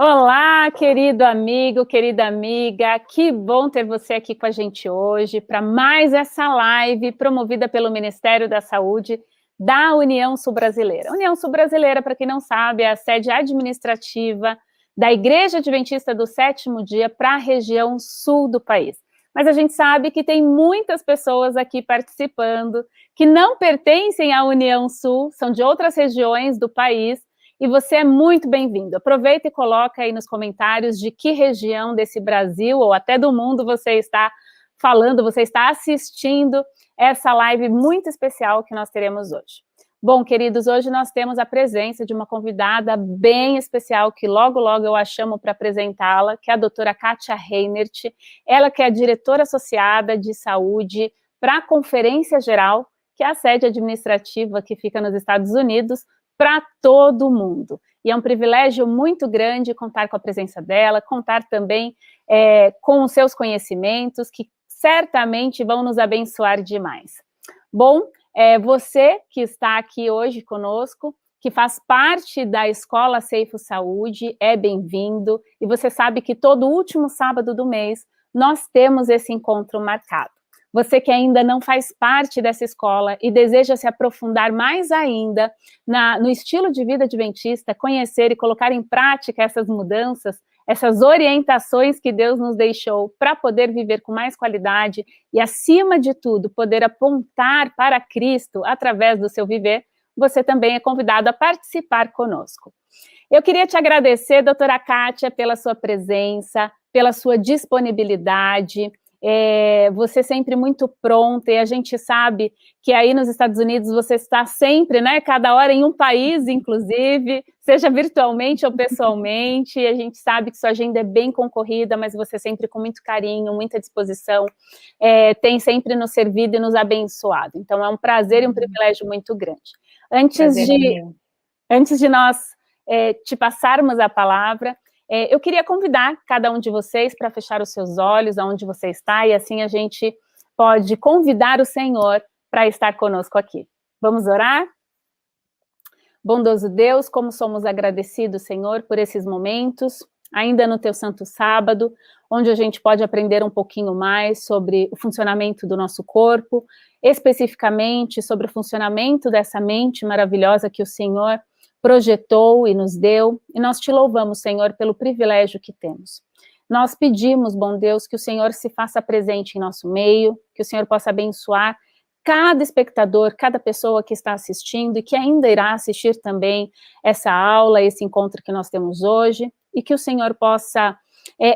Olá, querido amigo, querida amiga, que bom ter você aqui com a gente hoje para mais essa live promovida pelo Ministério da Saúde da União Sul-Brasileira. União Sul-Brasileira, para quem não sabe, é a sede administrativa da Igreja Adventista do Sétimo Dia para a região sul do país. Mas a gente sabe que tem muitas pessoas aqui participando que não pertencem à União Sul, são de outras regiões do país, e você é muito bem-vindo. Aproveita e coloca aí nos comentários de que região desse Brasil ou até do mundo você está falando, você está assistindo essa live muito especial que nós teremos hoje. Bom, queridos, hoje nós temos a presença de uma convidada bem especial, que logo, logo eu a chamo para apresentá-la, que é a doutora Kátia Reinert, ela que é a diretora associada de saúde para a Conferência Geral, que é a sede administrativa que fica nos Estados Unidos, para todo mundo. E é um privilégio muito grande contar com a presença dela, contar também com os seus conhecimentos, que certamente vão nos abençoar demais. Bom, você que está aqui hoje conosco, que faz parte da Escola Seifo Saúde, é bem-vindo, e você sabe que todo último sábado do mês nós temos esse encontro marcado. Você que ainda não faz parte dessa escola e deseja se aprofundar mais ainda no estilo de vida adventista, conhecer e colocar em prática essas mudanças, essas orientações que Deus nos deixou para poder viver com mais qualidade e, acima de tudo, poder apontar para Cristo através do seu viver, você também é convidado a participar conosco. Eu queria te agradecer, doutora Kátia, pela sua presença, pela sua disponibilidade. Você sempre muito pronta, e a gente sabe que aí nos Estados Unidos você está sempre, né, cada hora em um país, inclusive, seja virtualmente ou pessoalmente, e a gente sabe que sua agenda é bem concorrida, mas você sempre com muito carinho, muita disposição, tem sempre nos servido e nos abençoado. Então é um prazer e um privilégio muito grande. Antes de nós te passarmos a palavra, eu queria convidar cada um de vocês para fechar os seus olhos aonde você está, e assim a gente pode convidar o Senhor para estar conosco aqui. Vamos orar? Bondoso Deus, como somos agradecidos, Senhor, por esses momentos, ainda no teu santo sábado, onde a gente pode aprender um pouquinho mais sobre o funcionamento do nosso corpo, especificamente sobre o funcionamento dessa mente maravilhosa que o Senhor projetou e nos deu, e nós te louvamos, Senhor, pelo privilégio que temos. Nós pedimos, bom Deus, que o Senhor se faça presente em nosso meio, que o Senhor possa abençoar cada espectador, cada pessoa que está assistindo e que ainda irá assistir também essa aula, esse encontro que nós temos hoje, e que o Senhor possa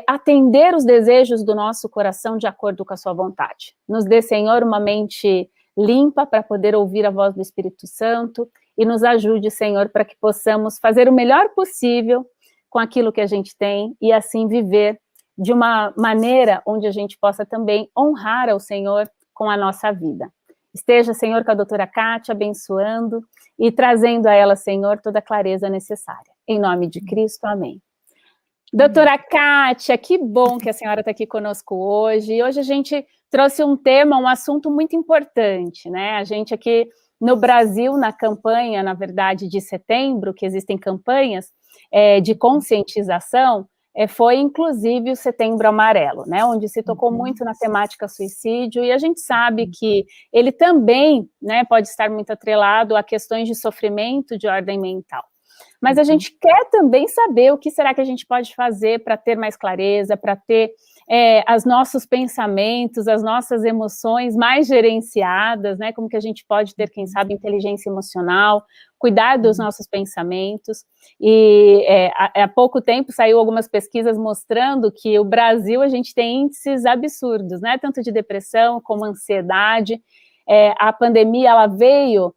atender os desejos do nosso coração de acordo com a sua vontade. Nos dê, Senhor, uma mente limpa para poder ouvir a voz do Espírito Santo, e nos ajude, Senhor, para que possamos fazer o melhor possível com aquilo que a gente tem e assim viver de uma maneira onde a gente possa também honrar ao Senhor com a nossa vida. Esteja, Senhor, com a doutora Kátia, abençoando e trazendo a ela, Senhor, toda a clareza necessária. Em nome de Cristo, amém. Doutora Kátia, que bom que a senhora está aqui conosco hoje. E hoje a gente trouxe um tema, um assunto muito importante, né? A gente aqui no Brasil, na campanha, na verdade, de setembro, que existem campanhas de conscientização, foi inclusive o Setembro Amarelo, né, onde se tocou muito na temática suicídio, e a gente sabe que ele também, né, pode estar muito atrelado a questões de sofrimento de ordem mental. Mas a gente quer também saber o que será que a gente pode fazer para ter mais clareza, para ter os nossos pensamentos, as nossas emoções mais gerenciadas, né? Como que a gente pode ter, quem sabe, inteligência emocional, cuidar dos nossos pensamentos. E há pouco tempo saiu algumas pesquisas mostrando que o Brasil, a gente tem índices absurdos, né? Tanto de depressão como ansiedade. A pandemia, ela veio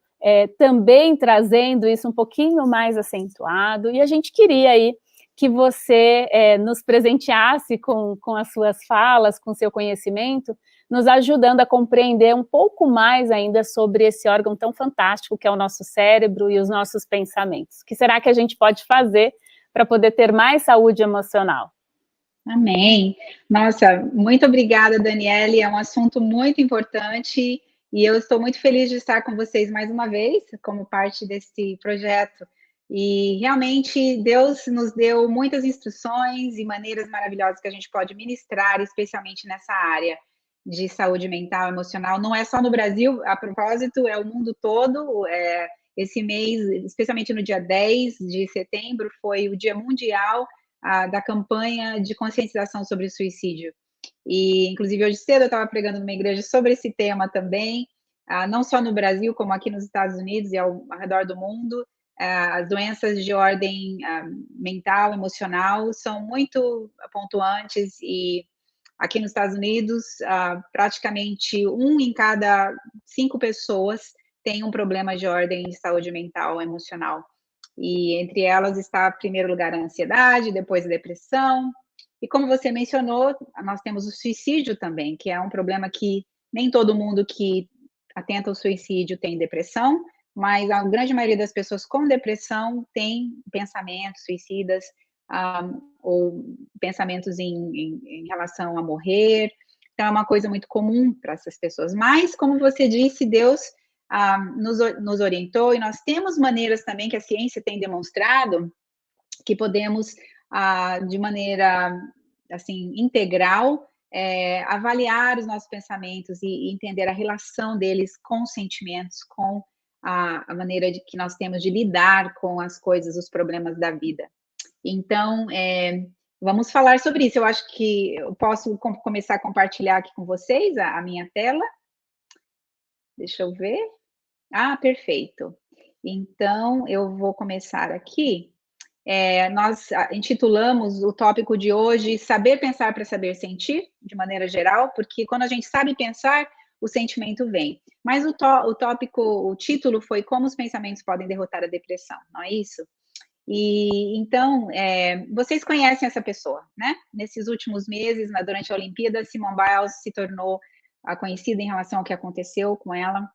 também trazendo isso um pouquinho mais acentuado, e a gente queria aí que você nos presenteasse com as suas falas, com seu conhecimento, nos ajudando a compreender um pouco mais ainda sobre esse órgão tão fantástico que é o nosso cérebro e os nossos pensamentos. O que será que a gente pode fazer para poder ter mais saúde emocional? Amém. Nossa, muito obrigada, Daniele, é um assunto muito importante e eu estou muito feliz de estar com vocês mais uma vez, como parte desse projeto E realmente Deus nos deu muitas instruções e maneiras maravilhosas que a gente pode ministrar, especialmente nessa área de saúde mental, emocional. Não é só no Brasil, a propósito, é o mundo todo. Esse mês, especialmente no dia 10 de setembro, foi o Dia Mundial da campanha de conscientização sobre o suicídio. E, inclusive, hoje cedo eu estava pregando numa igreja sobre esse tema também, não só no Brasil, como aqui nos Estados Unidos e ao redor do mundo. As doenças de ordem mental, emocional, são muito pontuantes, e aqui nos Estados Unidos, praticamente 1 em cada 5 pessoas tem um problema de ordem de saúde mental, emocional. E entre elas está, em primeiro lugar, a ansiedade, depois a depressão. E como você mencionou, nós temos o suicídio também, que é um problema que nem todo mundo que atenta ao suicídio tem depressão, mas a grande maioria das pessoas com depressão tem pensamentos suicidas, ou pensamentos em relação a morrer. Então, é uma coisa muito comum para essas pessoas. Mas, como você disse, Deus nos orientou, e nós temos maneiras também que a ciência tem demonstrado que podemos, de maneira, assim, integral, avaliar os nossos pensamentos e entender a relação deles com os sentimentos, com a maneira de que nós temos de lidar com as coisas, os problemas da vida. Então, vamos falar sobre isso. Eu acho que eu posso começar a compartilhar aqui com vocês a minha tela. Deixa eu ver. Perfeito. Então, eu vou começar aqui. Nós intitulamos o tópico de hoje Saber Pensar para Saber Sentir, de maneira geral, porque quando a gente sabe pensar, o sentimento vem. Mas o título foi Como os Pensamentos Podem Derrotar a Depressão, não é isso? E então, vocês conhecem essa pessoa, né? Nesses últimos meses, durante a Olimpíada, Simone Biles se tornou conhecida em relação ao que aconteceu com ela,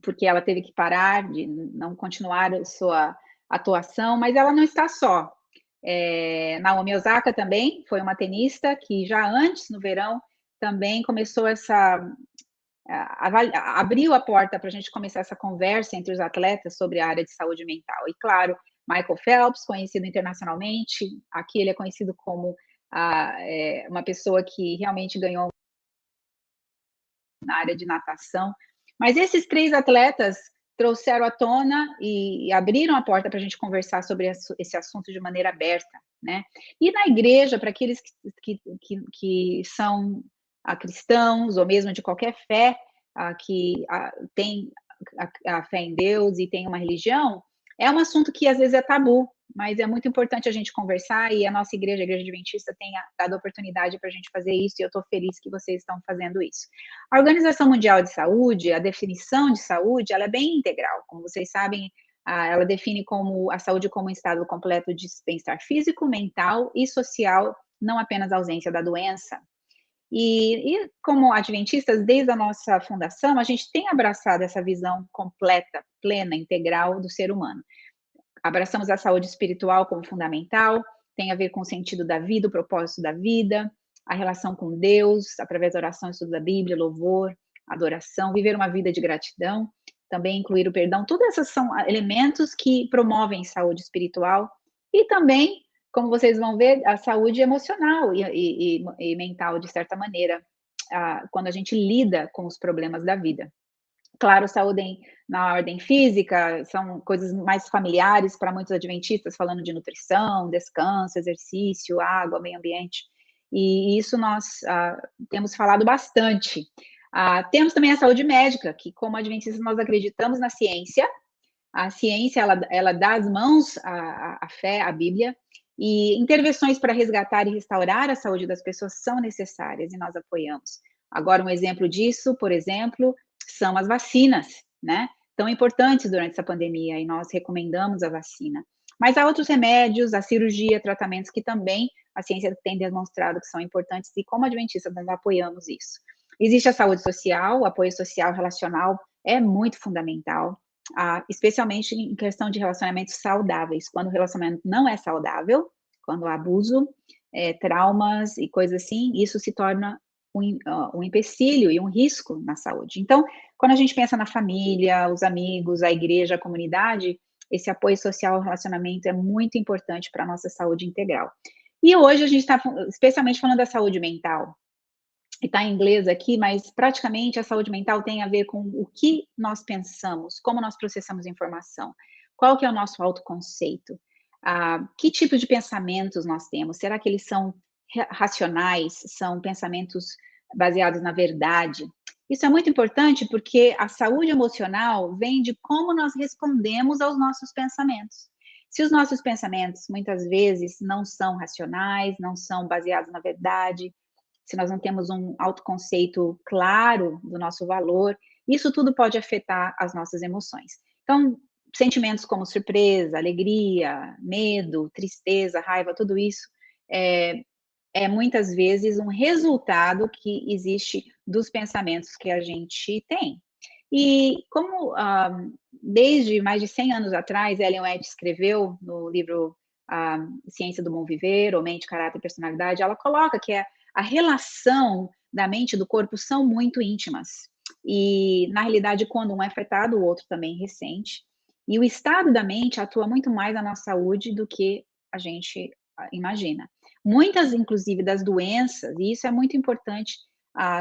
porque ela teve que parar, de não continuar a sua atuação, mas ela não está só. Naomi Osaka também foi uma tenista que já antes, no verão, também começou abriu a porta para a gente começar essa conversa entre os atletas sobre a área de saúde mental. E, claro, Michael Phelps, conhecido internacionalmente, aqui ele é conhecido como uma pessoa que realmente ganhou na área de natação. Mas esses 3 atletas trouxeram à tona e abriram a porta para a gente conversar sobre esse assunto de maneira aberta, né? E na igreja, para aqueles que são cristãos, ou mesmo de qualquer fé, que tem a fé em Deus e tem uma religião, é um assunto que às vezes é tabu, mas é muito importante a gente conversar, e a nossa igreja, a Igreja Adventista, tem dado oportunidade para a gente fazer isso, e eu estou feliz que vocês estão fazendo isso. A Organização Mundial de Saúde, a definição de saúde, ela é bem integral. Como vocês sabem, ela define a saúde como um estado completo de bem-estar físico, mental e social, não apenas a ausência da doença. E como adventistas, desde a nossa fundação, a gente tem abraçado essa visão completa, plena, integral do ser humano. Abraçamos a saúde espiritual como fundamental, tem a ver com o sentido da vida, o propósito da vida, a relação com Deus, através da oração, estudo da Bíblia, louvor, adoração, viver uma vida de gratidão, também incluir o perdão. Todos esses são elementos que promovem saúde espiritual e também, como vocês vão ver, a saúde emocional e mental, de certa maneira, quando a gente lida com os problemas da vida. Claro, saúde na ordem física são coisas mais familiares para muitos adventistas, falando de nutrição, descanso, exercício, água, meio ambiente. E isso nós temos falado bastante. Temos também a saúde médica, que como adventistas nós acreditamos na ciência. A ciência, ela dá as mãos à fé, à Bíblia, e intervenções para resgatar e restaurar a saúde das pessoas são necessárias, e nós apoiamos. Agora, um exemplo disso, por exemplo, são as vacinas, né? Tão importantes durante essa pandemia, e nós recomendamos a vacina. Mas há outros remédios, a cirurgia, tratamentos que também a ciência tem demonstrado que são importantes, e como adventistas nós apoiamos isso. Existe a saúde social, o apoio social relacional é muito fundamental, especialmente em questão de relacionamentos saudáveis. Quando o relacionamento não é saudável, quando há abuso, traumas e coisas assim, isso se torna um empecilho e um risco na saúde. Então, quando a gente pensa na família, os amigos, a igreja, a comunidade, esse apoio social ao relacionamento é muito importante para a nossa saúde integral. E hoje a gente está especialmente falando da saúde mental, e está em inglês aqui, mas praticamente a saúde mental tem a ver com o que nós pensamos, como nós processamos informação, qual que é o nosso autoconceito, que tipo de pensamentos nós temos, será que eles são racionais, são pensamentos baseados na verdade? Isso é muito importante porque a saúde emocional vem de como nós respondemos aos nossos pensamentos. Se os nossos pensamentos muitas vezes não são racionais, não são baseados na verdade, se nós não temos um autoconceito claro do nosso valor, isso tudo pode afetar as nossas emoções. Então, sentimentos como surpresa, alegria, medo, tristeza, raiva, tudo isso é muitas vezes um resultado que existe dos pensamentos que a gente tem. E como desde mais de 100 anos atrás, Ellen White escreveu no livro Ciência do Bom Viver, ou Mente, Caráter e Personalidade, ela coloca que a relação da mente e do corpo são muito íntimas. E, na realidade, quando um é afetado, o outro também ressente. E o estado da mente atua muito mais na nossa saúde do que a gente imagina. Muitas, inclusive, das doenças, e isso é muito importante,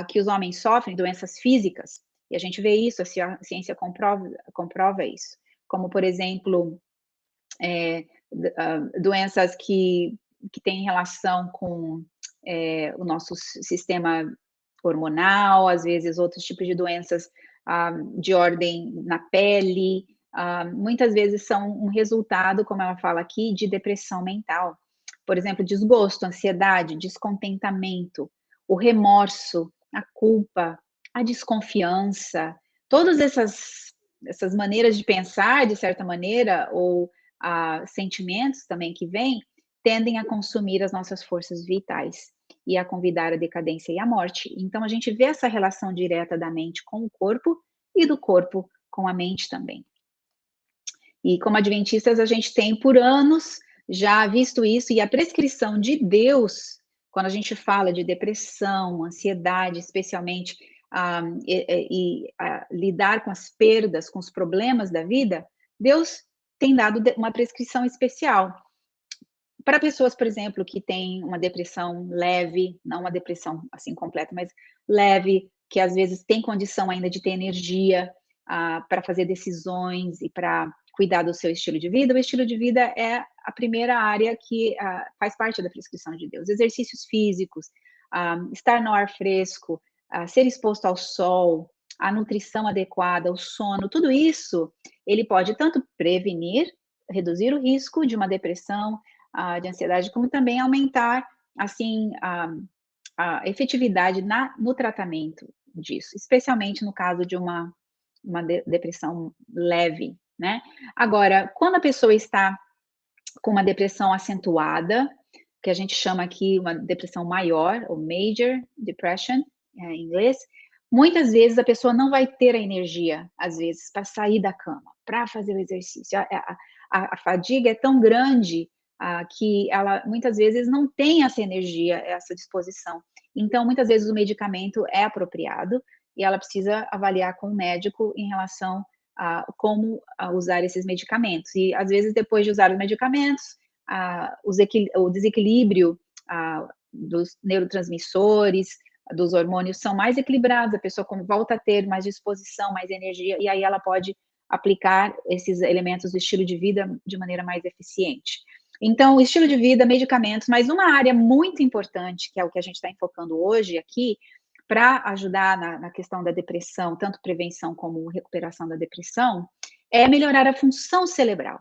que os homens sofrem, doenças físicas, e a gente vê isso, a ciência comprova isso, como, por exemplo, doenças que têm relação com o nosso sistema hormonal, às vezes outros tipos de doenças de ordem na pele, muitas vezes são um resultado, como ela fala aqui, de depressão mental. Por exemplo, desgosto, ansiedade, descontentamento, o remorso, a culpa, a desconfiança, todas essas maneiras de pensar, de certa maneira, ou sentimentos também que vêm, tendem a consumir as nossas forças vitais e a convidar a decadência e a morte. Então, a gente vê essa relação direta da mente com o corpo e do corpo com a mente também. E como adventistas, a gente tem por anos já visto isso, e a prescrição de Deus, quando a gente fala de depressão, ansiedade, especialmente, lidar com as perdas, com os problemas da vida, Deus tem dado uma prescrição especial. Para pessoas, por exemplo, que têm uma depressão leve, não uma depressão assim completa, mas leve, que às vezes tem condição ainda de ter energia para fazer decisões e para cuidar do seu estilo de vida, o estilo de vida é a primeira área que faz parte da prescrição de Deus. Exercícios físicos, estar no ar fresco, ser exposto ao sol, a nutrição adequada, o sono, tudo isso, ele pode tanto prevenir, reduzir o risco de uma depressão, de ansiedade, como também aumentar, assim, a efetividade no tratamento disso, especialmente no caso de uma depressão leve, né? Agora, quando a pessoa está com uma depressão acentuada, que a gente chama aqui uma depressão maior, ou major depression, em inglês, muitas vezes a pessoa não vai ter a energia, às vezes, para sair da cama, para fazer o exercício. A fadiga é tão grande que ela, muitas vezes, não tem essa energia, essa disposição. Então, muitas vezes, o medicamento é apropriado, e ela precisa avaliar com o médico em relação a como usar esses medicamentos. E, às vezes, depois de usar os medicamentos, o desequilíbrio dos neurotransmissores, dos hormônios são mais equilibrados, a pessoa volta a ter mais disposição, mais energia, e aí ela pode aplicar esses elementos do estilo de vida de maneira mais eficiente. Então, estilo de vida, medicamentos, mas uma área muito importante, que é o que a gente está enfocando hoje aqui, para ajudar na questão da depressão, tanto prevenção como recuperação da depressão, é melhorar a função cerebral.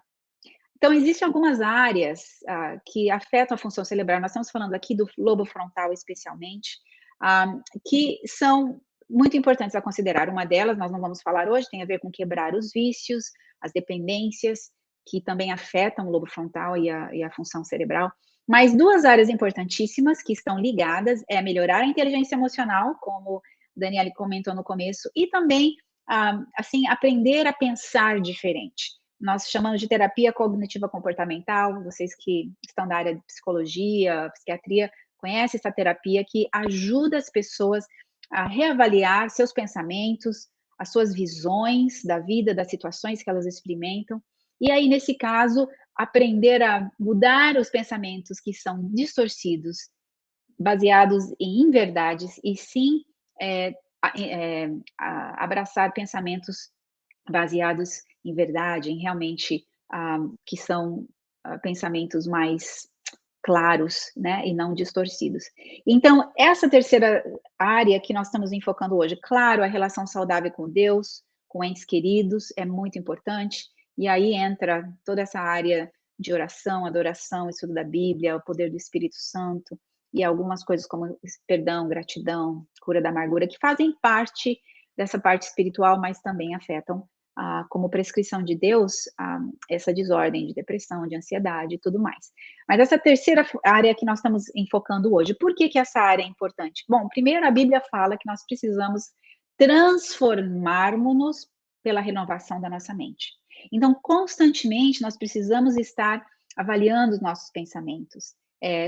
Então, existem algumas áreas que afetam a função cerebral, nós estamos falando aqui do lobo frontal especialmente, que são muito importantes a considerar. Uma delas, nós não vamos falar hoje, tem a ver com quebrar os vícios, as dependências, que também afetam o lobo frontal e a função cerebral. Mas duas áreas importantíssimas que estão ligadas é melhorar a inteligência emocional, como a Daniele comentou no começo, e também, assim, aprender a pensar diferente. Nós chamamos de terapia cognitiva comportamental, vocês que estão da área de psicologia, psiquiatria, conhecem essa terapia que ajuda as pessoas a reavaliar seus pensamentos, as suas visões da vida, das situações que elas experimentam, E aí, nesse caso, aprender a mudar os pensamentos que são distorcidos, baseados em inverdades, e sim abraçar pensamentos baseados em verdade, em realmente que são pensamentos mais claros, né, e não distorcidos. Então, essa terceira área que nós estamos enfocando hoje, claro, a relação saudável com Deus, com entes queridos, é muito importante, e aí entra toda essa área de oração, adoração, estudo da Bíblia, o poder do Espírito Santo, e algumas coisas como perdão, gratidão, cura da amargura, que fazem parte dessa parte espiritual, mas também afetam como prescrição de Deus, essa desordem de depressão, de ansiedade e tudo mais. Mas essa terceira área que nós estamos enfocando hoje, por que essa área é importante? Bom, primeiro a Bíblia fala que nós precisamos transformarmos-nos pela renovação da nossa mente. Então, constantemente, nós precisamos estar avaliando os nossos pensamentos.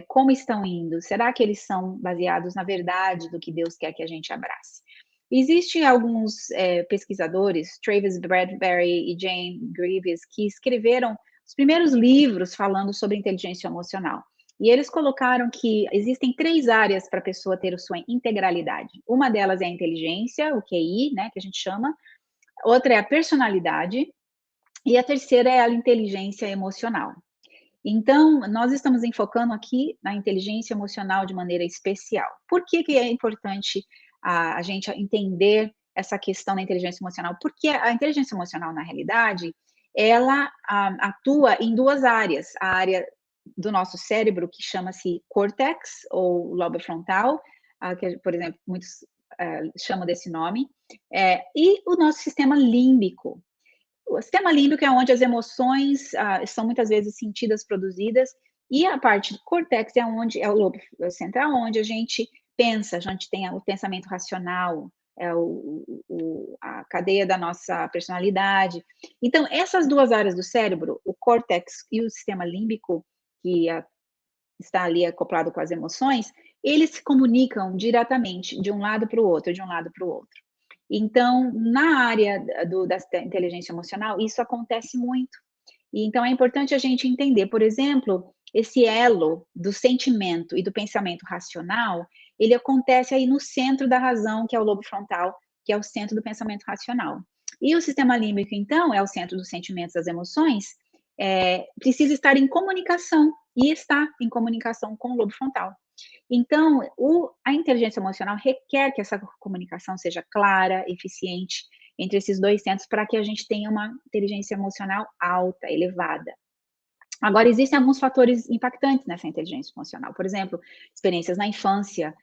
Como estão indo? Será que eles são baseados na verdade do que Deus quer que a gente abrace? Existem alguns pesquisadores, Travis Bradbury e Jane Greaves, que escreveram os primeiros livros falando sobre inteligência emocional. E eles colocaram que existem 3 áreas para a pessoa ter a sua integralidade. Uma delas é a inteligência, o QI, né, que a gente chama. Outra é a personalidade. E a terceira é a inteligência emocional. Então, nós estamos enfocando aqui na inteligência emocional de maneira especial. Por que é importante a gente entender essa questão da inteligência emocional? Porque a inteligência emocional, na realidade, ela atua em 2 áreas. A área do nosso cérebro, que chama-se córtex, ou lobo frontal, que, por exemplo, muitos chamam desse nome, e o nosso sistema límbico. O sistema límbico é onde as emoções são muitas vezes sentidas, produzidas, e a parte do córtex é o lobo central, onde a gente pensa, a gente tem o pensamento racional, a cadeia da nossa personalidade. Então, essas 2 áreas do cérebro, o córtex e o sistema límbico, que está ali acoplado com as emoções, eles se comunicam diretamente de um lado para o outro, de um lado para o outro. Então, na área da inteligência emocional, isso acontece muito. E então é importante a gente entender, por exemplo, esse elo do sentimento e do pensamento racional, ele acontece aí no centro da razão, que é o lobo frontal, que é o centro do pensamento racional. E o sistema límbico, então, é o centro dos sentimentos, das emoções, precisa estar em comunicação, e está em comunicação com o lobo frontal. Então, a inteligência emocional requer que essa comunicação seja clara, eficiente entre esses 2 centros, para que a gente tenha uma inteligência emocional alta, elevada. Agora, existem alguns fatores impactantes nessa inteligência emocional. Por exemplo, experiências na infância,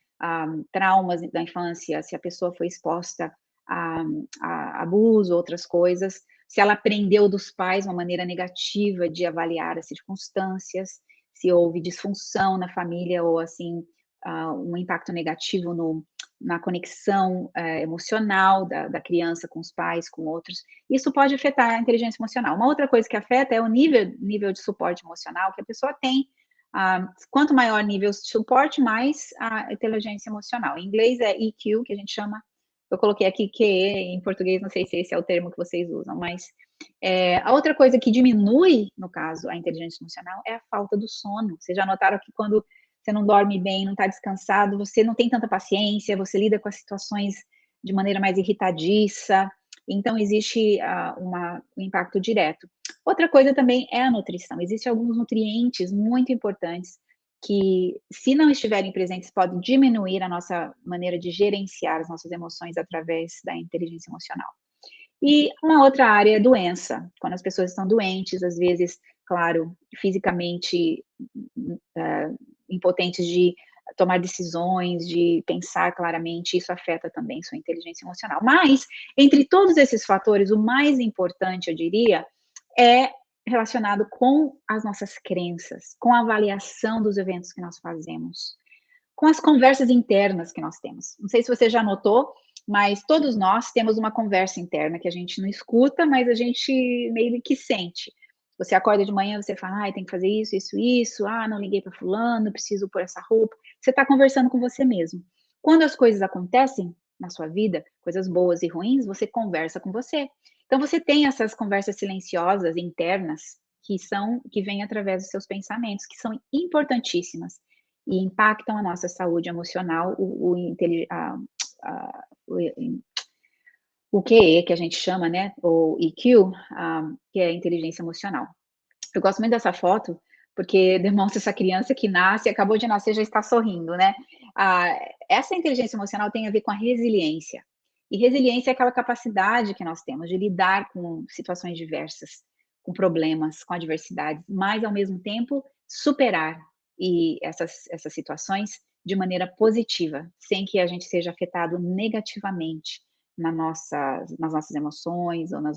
traumas da infância, se a pessoa foi exposta a abuso, outras coisas, se ela aprendeu dos pais uma maneira negativa de avaliar as circunstâncias, se houve disfunção na família ou, assim, um impacto negativo na conexão emocional da criança com os pais, com outros, isso pode afetar a inteligência emocional. Uma outra coisa que afeta é o nível de suporte emocional que a pessoa tem. Quanto maior nível de suporte, mais a inteligência emocional. Em inglês é EQ, que a gente chama, eu coloquei aqui QE, em português não sei se esse é o termo que vocês usam, mas a outra coisa que diminui, no caso, a inteligência emocional é a falta do sono. Vocês já notaram que quando você não dorme bem, não está descansado, você não tem tanta paciência, você lida com as situações de maneira mais irritadiça, então existe um impacto direto. Outra coisa também é a nutrição. Existem alguns nutrientes muito importantes que, se não estiverem presentes, podem diminuir a nossa maneira de gerenciar as nossas emoções através da inteligência emocional. E uma outra área é doença. Quando as pessoas estão doentes, às vezes, claro, fisicamente impotentes de tomar decisões, de pensar claramente, isso afeta também sua inteligência emocional. Mas, entre todos esses fatores, o mais importante, eu diria, é relacionado com as nossas crenças, com a avaliação dos eventos que nós fazemos, com as conversas internas que nós temos. Não sei se você já notou, mas todos nós temos uma conversa interna que a gente não escuta, mas a gente meio que sente. Você acorda de manhã, você fala, tem que fazer isso, isso, isso, não liguei para fulano, preciso pôr essa roupa. Você está conversando com você mesmo. Quando as coisas acontecem, na sua vida, coisas boas e ruins, você conversa com você. Então você tem essas conversas silenciosas internas que vêm através dos seus pensamentos, que são importantíssimas e impactam a nossa saúde emocional, o QE, que a gente chama, né, ou EQ, que é a inteligência emocional. Eu gosto muito dessa foto, porque demonstra essa criança que nasce, acabou de nascer, já está sorrindo, né? Essa inteligência emocional tem a ver com a resiliência. E resiliência é aquela capacidade que nós temos de lidar com situações diversas, com problemas, com adversidades, mas ao mesmo tempo superar essas situações de maneira positiva, sem que a gente seja afetado negativamente nas nossas emoções ou na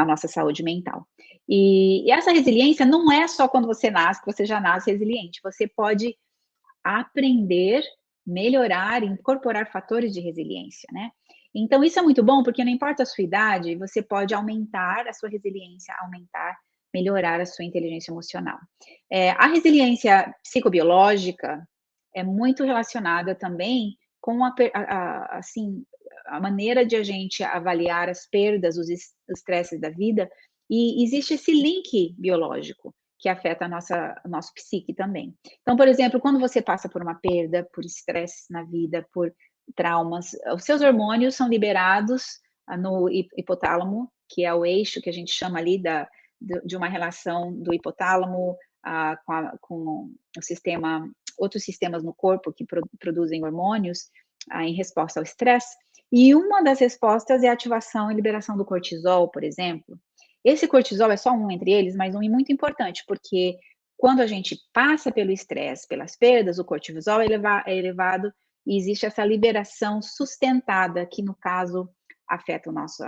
nossa saúde mental. E essa resiliência não é só quando você nasce, que você já nasce resiliente. Você pode aprender, melhorar, incorporar fatores de resiliência, né? Então, isso é muito bom, porque não importa a sua idade, você pode aumentar a sua resiliência, melhorar a sua inteligência emocional. A resiliência psicobiológica é muito relacionada também com assim, a maneira de a gente avaliar as perdas, os estresses da vida, e existe esse link biológico que afeta o nosso psique também. Então, por exemplo, quando você passa por uma perda, por estresse na vida, por traumas, os seus hormônios são liberados no hipotálamo, que é o eixo que a gente chama ali de uma relação do hipotálamo com o sistema, outros sistemas no corpo que produzem hormônios em resposta ao estresse. E uma das respostas é a ativação e liberação do cortisol, por exemplo. Esse cortisol é só um entre eles, mas um muito importante, porque quando a gente passa pelo estresse, pelas perdas, o cortisol é elevado e existe essa liberação sustentada, que no caso afeta o nosso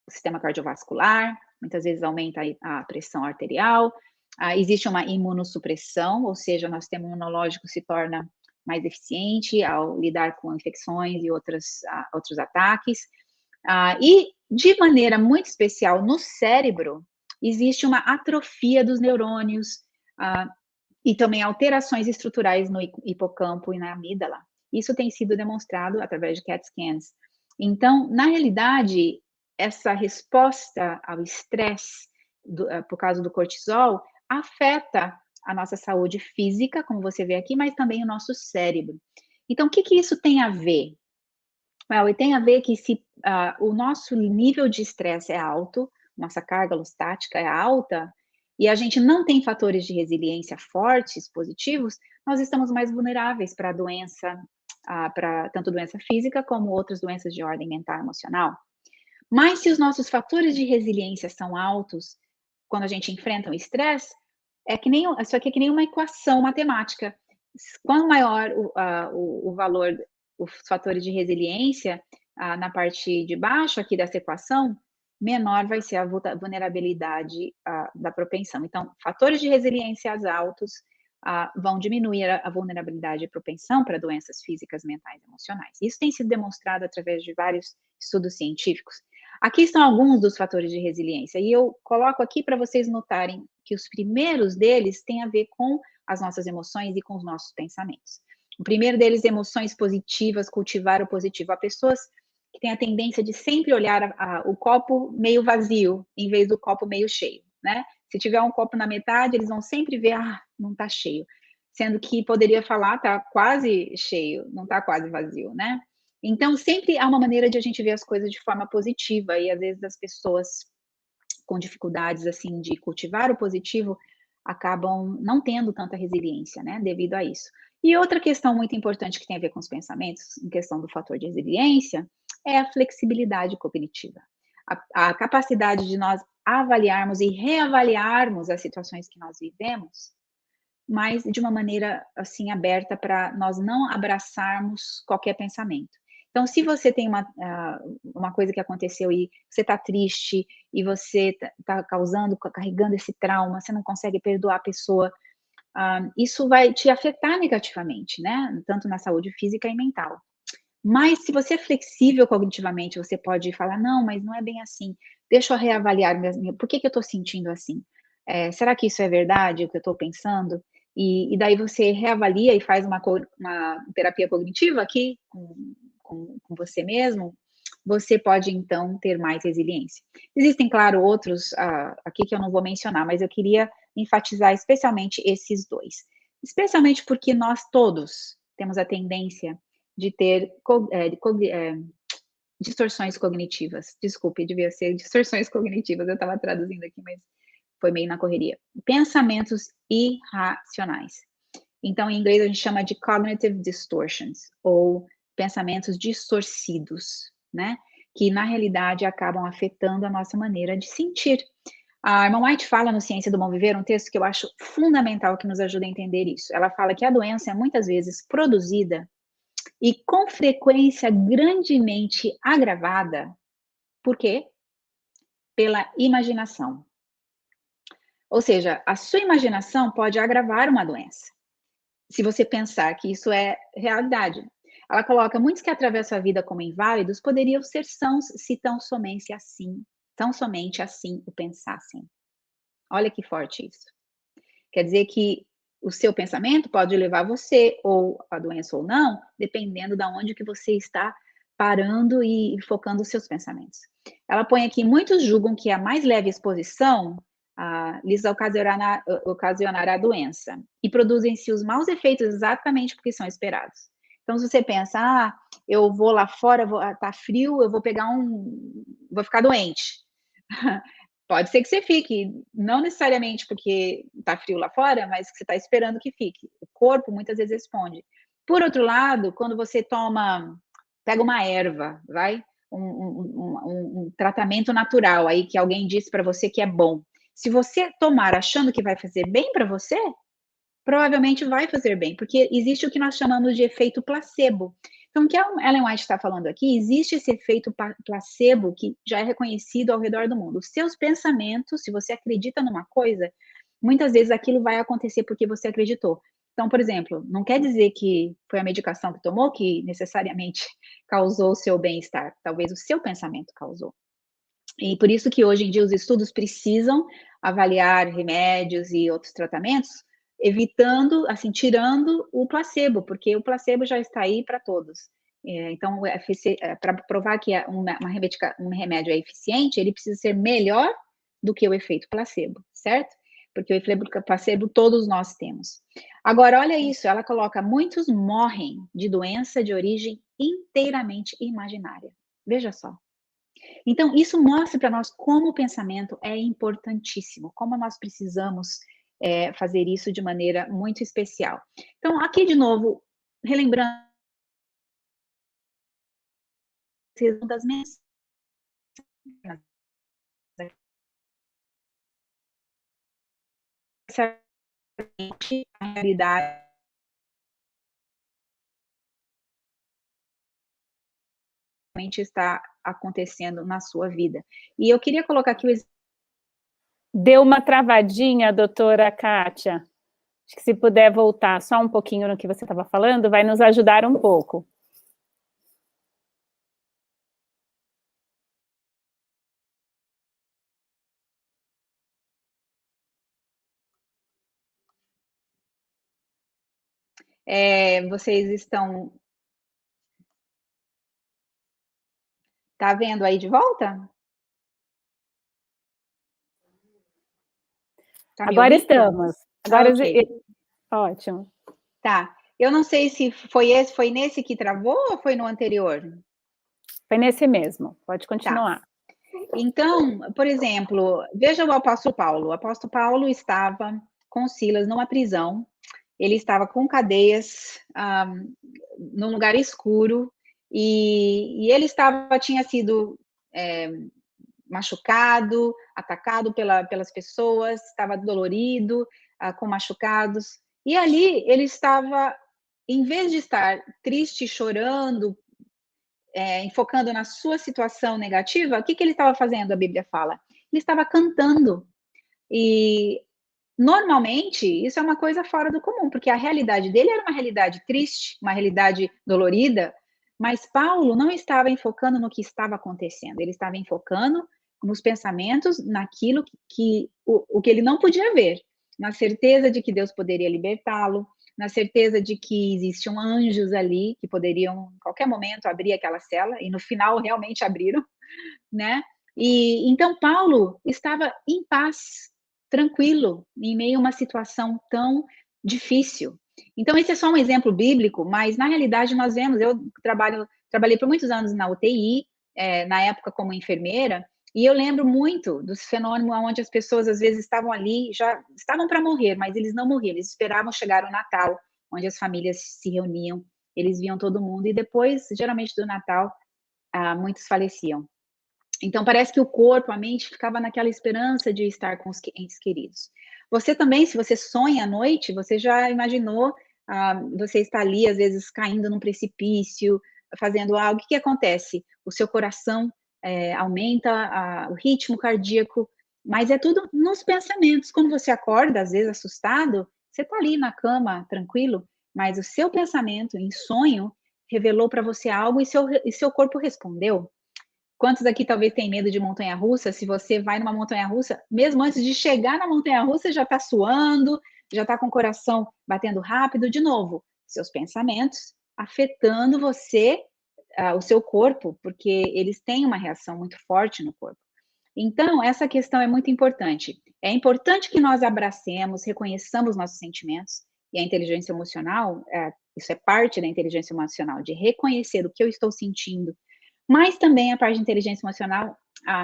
sistema cardiovascular, muitas vezes aumenta a pressão arterial, existe uma imunossupressão, ou seja, nosso sistema imunológico se torna mais eficiente ao lidar com infecções e outros ataques. E, de maneira muito especial, no cérebro, existe uma atrofia dos neurônios e também alterações estruturais no hipocampo e na amígdala. Isso tem sido demonstrado através de CAT scans. Então, na realidade, essa resposta ao estresse por causa do cortisol afeta a nossa saúde física, como você vê aqui, mas também o nosso cérebro. Então, o que isso tem a ver? Well, e tem a ver que se o nosso nível de estresse é alto, nossa carga alostática é alta, e a gente não tem fatores de resiliência fortes, positivos, nós estamos mais vulneráveis para a doença, para tanto doença física como outras doenças de ordem mental e emocional. Mas se os nossos fatores de resiliência são altos, quando a gente enfrenta o estresse, isso aqui é que nem uma equação matemática. Quanto maior o valor, os fatores de resiliência na parte de baixo aqui dessa equação, menor vai ser a vulnerabilidade da propensão. Então, fatores de resiliência altos vão diminuir a vulnerabilidade e propensão para doenças físicas, mentais e emocionais. Isso tem sido demonstrado através de vários estudos científicos. Aqui estão alguns dos fatores de resiliência, e eu coloco aqui para vocês notarem que os primeiros deles têm a ver com as nossas emoções e com os nossos pensamentos. O primeiro deles, emoções positivas, cultivar o positivo. Há pessoas que têm a tendência de sempre olhar o copo meio vazio, em vez do copo meio cheio, né? Se tiver um copo na metade, eles vão sempre ver, não está cheio. Sendo que poderia falar, está quase cheio, não está quase vazio, né? Então, sempre há uma maneira de a gente ver as coisas de forma positiva, e às vezes as pessoas com dificuldades, assim, de cultivar o positivo, acabam não tendo tanta resiliência, né, devido a isso. E outra questão muito importante que tem a ver com os pensamentos, em questão do fator de resiliência, é a flexibilidade cognitiva. A capacidade de nós avaliarmos e reavaliarmos as situações que nós vivemos, mas de uma maneira, assim, aberta para nós não abraçarmos qualquer pensamento. Então, se você tem uma coisa que aconteceu e você está triste e você está carregando esse trauma, você não consegue perdoar a pessoa, isso vai te afetar negativamente, né? Tanto na saúde física e mental. Mas se você é flexível cognitivamente, você pode falar, não, mas não é bem assim, deixa eu reavaliar, por que eu estou sentindo assim? Será que isso é verdade, o que eu estou pensando? e daí você reavalia e faz uma terapia cognitiva aqui com você mesmo, você pode, então, ter mais resiliência. Existem, claro, outros aqui que eu não vou mencionar, mas eu queria enfatizar especialmente esses dois. Especialmente porque nós todos temos a tendência de ter distorções cognitivas. Desculpe, devia ser distorções cognitivas, eu estava traduzindo aqui, mas foi meio na correria. Pensamentos irracionais. Então, em inglês, a gente chama de cognitive distortions, ou pensamentos distorcidos, né? Que, na realidade, acabam afetando a nossa maneira de sentir. A irmã White fala no Ciência do Bom Viver um texto que eu acho fundamental, que nos ajuda a entender isso. Ela fala que a doença é muitas vezes produzida e com frequência grandemente agravada. Por quê? Pela imaginação. Ou seja, a sua imaginação pode agravar uma doença, se você pensar que isso é realidade. Ela coloca, muitos que atravessam a vida como inválidos poderiam ser sãos se tão somente assim o pensassem. Olha que forte isso. Quer dizer que o seu pensamento pode levar você ou a doença ou não, dependendo de onde que você está parando e focando os seus pensamentos. Ela põe aqui, muitos julgam que a mais leve exposição lhes ocasionará a doença e produzem-se os maus efeitos exatamente porque são esperados. Então, se você pensa, eu vou lá fora, tá frio, eu vou vou ficar doente. Pode ser que você fique, não necessariamente porque tá frio lá fora, mas que você está esperando que fique. O corpo muitas vezes responde. Por outro lado, quando você pega uma erva, um tratamento natural aí que alguém disse para você que é bom. Se você tomar achando que vai fazer bem para você, provavelmente vai fazer bem, porque existe o que nós chamamos de efeito placebo. Então, o que a Ellen White está falando aqui, existe esse efeito placebo que já é reconhecido ao redor do mundo. Os seus pensamentos, se você acredita numa coisa, muitas vezes aquilo vai acontecer porque você acreditou. Então, por exemplo, não quer dizer que foi a medicação que tomou que necessariamente causou o seu bem-estar. Talvez o seu pensamento causou. E por isso que hoje em dia os estudos precisam avaliar remédios e outros tratamentos, evitando, assim, tirando o placebo, porque o placebo já está aí para todos. Então, para provar que um remédio é eficiente, ele precisa ser melhor do que o efeito placebo, certo? Porque o efeito placebo todos nós temos. Agora, olha isso, ela coloca, muitos morrem de doença de origem inteiramente imaginária. Veja só. Então, isso mostra para nós como o pensamento é importantíssimo, como nós precisamos fazer isso de maneira muito especial. Então, aqui de novo, relembrando das mensagens, a realidade está acontecendo na sua vida. E eu queria colocar aqui o exemplo. Deu uma travadinha, doutora Kátia. Acho que se puder voltar só um pouquinho no que você estava falando, vai nos ajudar um pouco. Vocês estão... Tá vendo aí de volta? Tá agora ouvindo? Estamos. Agora, okay. Ótimo. Tá. Eu não sei se foi nesse que travou ou foi no anterior? Foi nesse mesmo. Pode continuar. Tá. Então, por exemplo, veja o apóstolo Paulo. O apóstolo Paulo estava com Silas numa prisão. Ele estava com cadeias, num lugar escuro, e ele tinha sido machucado, atacado pelas pessoas, estava dolorido, com machucados. E ali ele estava, em vez de estar triste, chorando, enfocando na sua situação negativa, o que ele estava fazendo, a Bíblia fala? Ele estava cantando. E normalmente, isso é uma coisa fora do comum, porque a realidade dele era uma realidade triste, uma realidade dolorida, mas Paulo não estava enfocando no que estava acontecendo, ele estava enfocando nos pensamentos, naquilo o que ele não podia ver, na certeza de que Deus poderia libertá-lo, na certeza de que existiam anjos ali que poderiam, em qualquer momento, abrir aquela cela, e no final realmente abriram, né? E então Paulo estava em paz, tranquilo, em meio a uma situação tão difícil. Então esse é só um exemplo bíblico, mas na realidade nós vemos, eu trabalhei por muitos anos na UTI, na época como enfermeira, e eu lembro muito dos fenômenos onde as pessoas às vezes estavam ali, já estavam para morrer, mas eles não morriam, eles esperavam chegar o Natal, onde as famílias se reuniam, eles viam todo mundo, e depois, geralmente do Natal, muitos faleciam. Então parece que o corpo, a mente ficava naquela esperança de estar com os entes queridos. Você também, se você sonha à noite, você já imaginou, você está ali às vezes caindo num precipício, fazendo algo, o que acontece? O seu coração aumenta o ritmo cardíaco, mas é tudo nos pensamentos. Quando você acorda, às vezes assustado, você está ali na cama, tranquilo, mas o seu pensamento em sonho revelou para você algo e seu corpo respondeu. Quantos aqui talvez têm medo de montanha-russa? Se você vai numa montanha-russa, mesmo antes de chegar na montanha-russa, já está suando, já está com o coração batendo rápido. De novo, seus pensamentos afetando você, o seu corpo, porque eles têm uma reação muito forte no corpo. Então, essa questão é muito importante. É importante que nós abracemos, reconheçamos nossos sentimentos, e a inteligência emocional, isso é parte da inteligência emocional, de reconhecer o que eu estou sentindo, mas também a parte de inteligência emocional,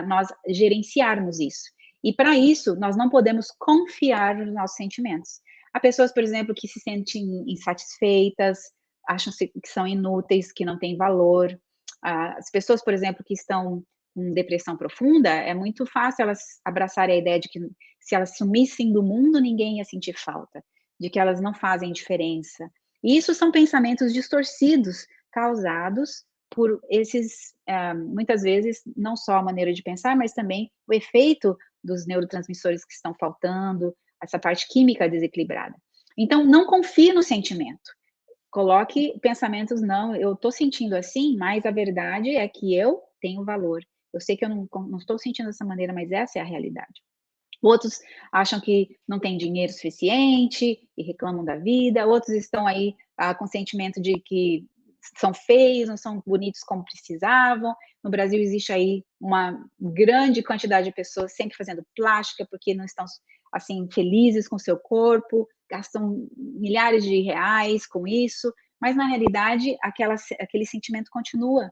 nós gerenciarmos isso. E para isso, nós não podemos confiar nos nossos sentimentos. Há pessoas, por exemplo, que se sentem insatisfeitas, acham que são inúteis, que não têm valor. As pessoas, por exemplo, que estão com depressão profunda, é muito fácil elas abraçarem a ideia de que se elas sumissem do mundo, ninguém ia sentir falta, de que elas não fazem diferença. E isso são pensamentos distorcidos, causados por esses, muitas vezes, não só a maneira de pensar, mas também o efeito dos neurotransmissores que estão faltando, essa parte química desequilibrada. Então, não confie no sentimento. Coloque pensamentos, não, eu estou sentindo assim, mas a verdade é que eu tenho valor. Eu sei que eu não estou sentindo dessa maneira, mas essa é a realidade. Outros acham que não tem dinheiro suficiente e reclamam da vida. Outros estão aí com sentimento de que são feios, não são bonitos como precisavam. No Brasil existe aí uma grande quantidade de pessoas sempre fazendo plástica porque não estão assim felizes com o seu corpo, gastam milhares de reais com isso, mas na realidade aquele sentimento continua.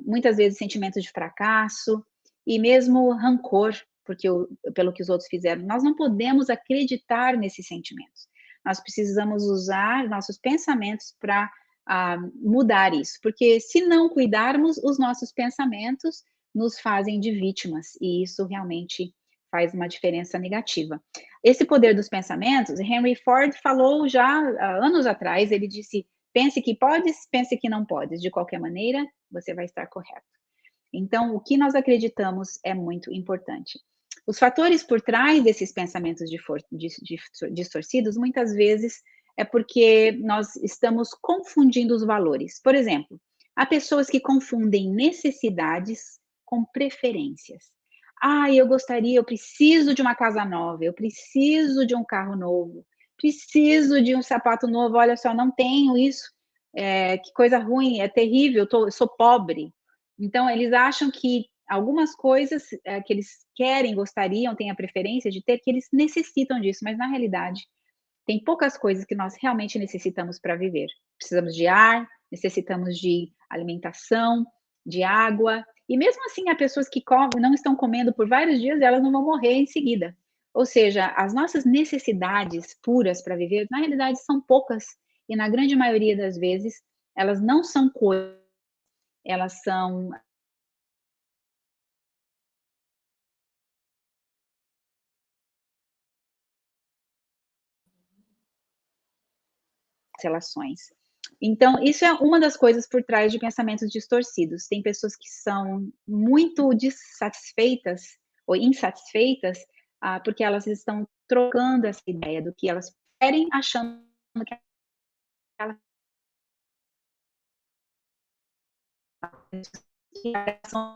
Muitas vezes sentimento de fracasso e mesmo rancor, porque pelo que os outros fizeram. Nós não podemos acreditar nesses sentimentos. Nós precisamos usar nossos pensamentos para mudar isso, porque se não cuidarmos, os nossos pensamentos nos fazem de vítimas, e isso realmente faz uma diferença negativa. Esse poder dos pensamentos, Henry Ford falou já há anos atrás, ele disse, pense que podes, pense que não podes, de qualquer maneira, você vai estar correto. Então, o que nós acreditamos é muito importante. Os fatores por trás desses pensamentos distorcidos, muitas vezes, é porque nós estamos confundindo os valores. Por exemplo, há pessoas que confundem necessidades com preferências. Eu preciso de uma casa nova, eu preciso de um carro novo, preciso de um sapato novo, olha só, não tenho isso, que coisa ruim, é terrível, eu sou pobre. Então, eles acham que algumas coisas que eles querem, gostariam, têm a preferência de ter, que eles necessitam disso, mas na realidade, tem poucas coisas que nós realmente necessitamos para viver. Precisamos de ar, necessitamos de alimentação, de água, e mesmo assim, há pessoas que não estão comendo por vários dias, elas não vão morrer em seguida. Ou seja, as nossas necessidades puras para viver, na realidade, são poucas, e na grande maioria das vezes, elas não são coisas, elas são relações. Então, isso é uma das coisas por trás de pensamentos distorcidos. Tem pessoas que são muito dissatisfeitas ou insatisfeitas, porque elas estão trocando essa ideia do que elas querem, achando que elas são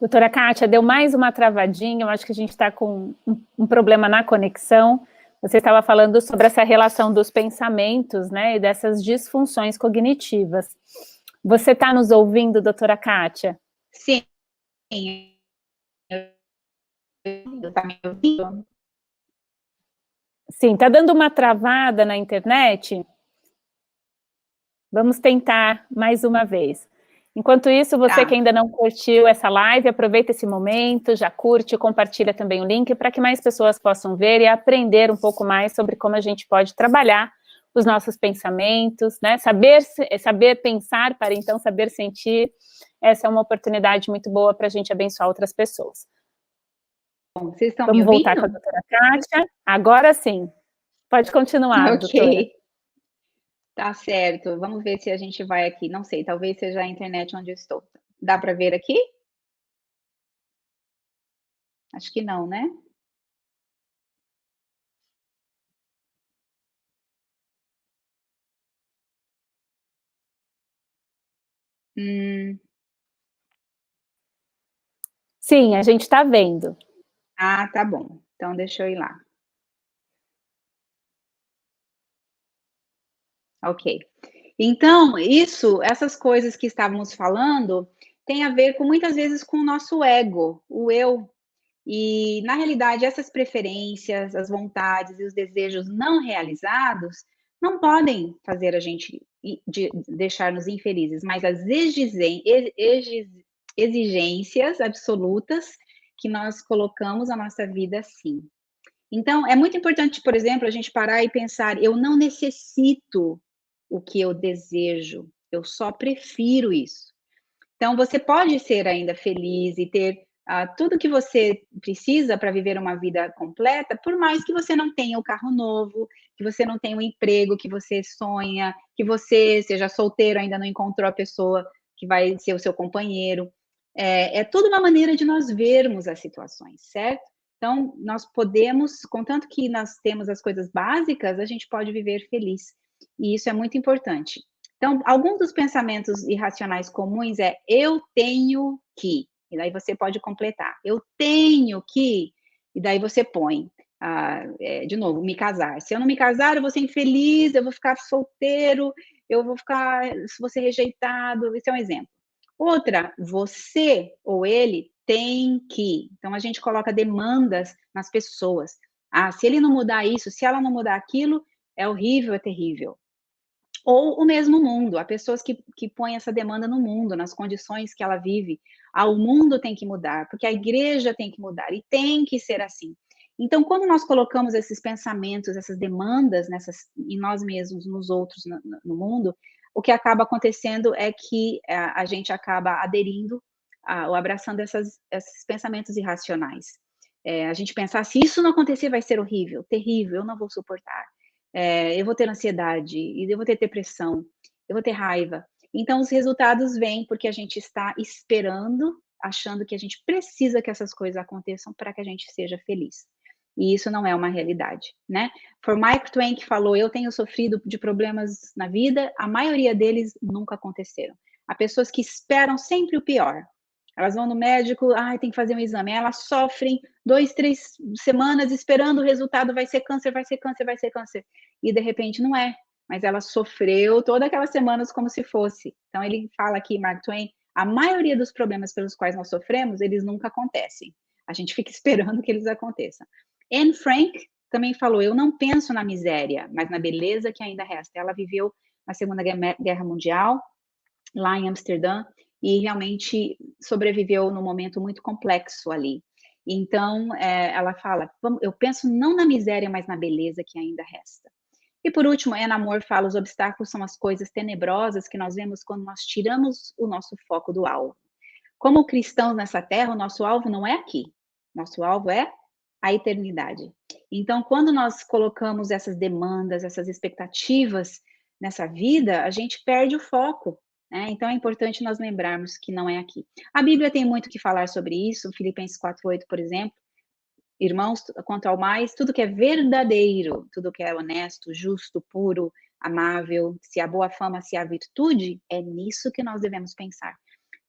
Doutora Kátia, deu mais uma travadinha, eu acho que a gente está com um problema na conexão. Você estava falando sobre essa relação dos pensamentos, né, e dessas disfunções cognitivas. Você está nos ouvindo, doutora Kátia? Sim. Está me ouvindo? Sim, está dando uma travada na internet? Vamos tentar mais uma vez. Enquanto isso, você que ainda não curtiu essa live, aproveita esse momento, já curte, compartilha também o link para que mais pessoas possam ver e aprender um pouco mais sobre como a gente pode trabalhar os nossos pensamentos, né? Saber pensar para então saber sentir. Essa é uma oportunidade muito boa para a gente abençoar outras pessoas. Bom, vocês estão Vamos me ouvindo? voltar com a doutora Kátia. Agora sim. Pode continuar, doutora. Tá certo. Vamos ver se a gente vai aqui. Não sei, talvez seja a internet onde eu estou. Dá para ver aqui? Acho que não, né? Sim, a gente está vendo. Ah, tá bom. Então deixa eu ir lá. Ok. Então, essas coisas que estávamos falando, tem a ver com muitas vezes com o nosso ego, o eu. E, na realidade, essas preferências, as vontades e os desejos não realizados não podem fazer a gente deixar-nos infelizes, mas as exigências absolutas que nós colocamos na nossa vida, sim. Então, é muito importante, por exemplo, a gente parar e pensar: eu não necessito o que eu desejo, eu só prefiro isso. Então, você pode ser ainda feliz e ter tudo que você precisa para viver uma vida completa, por mais que você não tenha o carro novo, que você não tenha o emprego que você sonha, que você seja solteiro, ainda não encontrou a pessoa que vai ser o seu companheiro. É tudo uma maneira de nós vermos as situações, certo? Então, nós podemos, contanto que nós temos as coisas básicas, a gente pode viver feliz. E isso é muito importante. Então, alguns dos pensamentos irracionais comuns é eu tenho que, e daí você pode completar. Eu tenho que, e daí você põe, de novo, me casar. Se eu não me casar, eu vou ser infeliz, eu vou ficar solteiro, eu vou ser rejeitado. Esse é um exemplo. Outra, você ou ele tem que. Então, a gente coloca demandas nas pessoas. Ah, se ele não mudar isso, se ela não mudar aquilo, é horrível, é terrível. Ou o mesmo mundo, há pessoas que põem essa demanda no mundo, nas condições que ela vive. Ah, o mundo tem que mudar, porque a igreja tem que mudar, e tem que ser assim. Então, quando nós colocamos esses pensamentos, essas demandas em nós mesmos, nos outros, no mundo, o que acaba acontecendo é que a gente acaba aderindo ou abraçando esses pensamentos irracionais. A gente pensar, se isso não acontecer, vai ser horrível, terrível, eu não vou suportar. Eu vou ter ansiedade, e eu vou ter depressão, eu vou ter raiva. Então, os resultados vêm porque a gente está esperando, achando que a gente precisa que essas coisas aconteçam para que a gente seja feliz. E isso não é uma realidade, né? Foi Mark Twain que falou: eu tenho sofrido de problemas na vida, a maioria deles nunca aconteceram. Há pessoas que esperam sempre o pior. Elas vão no médico, tem que fazer um exame. Elas sofrem 2, 3 semanas esperando o resultado, vai ser câncer, vai ser câncer, vai ser câncer. E de repente não é, mas ela sofreu todas aquelas semanas como se fosse. Então ele fala aqui, Mark Twain, a maioria dos problemas pelos quais nós sofremos, eles nunca acontecem. A gente fica esperando que eles aconteçam. Anne Frank também falou: eu não penso na miséria, mas na beleza que ainda resta. Ela viveu na Segunda Guerra Mundial, lá em Amsterdã, e realmente sobreviveu num momento muito complexo ali. Então, ela fala: eu penso não na miséria, mas na beleza que ainda resta. E por último, Ana Moore fala: os obstáculos são as coisas tenebrosas que nós vemos quando nós tiramos o nosso foco do alvo. Como cristãos nessa terra, o nosso alvo não é aqui, nosso alvo é a eternidade. Então, quando nós colocamos essas demandas, essas expectativas nessa vida, a gente perde o foco. Então, é importante nós lembrarmos que não é aqui. A Bíblia tem muito que falar sobre isso, Filipenses 4:8, por exemplo. Irmãos, quanto ao mais, tudo que é verdadeiro, tudo que é honesto, justo, puro, amável, se há boa fama, se há virtude, é nisso que nós devemos pensar.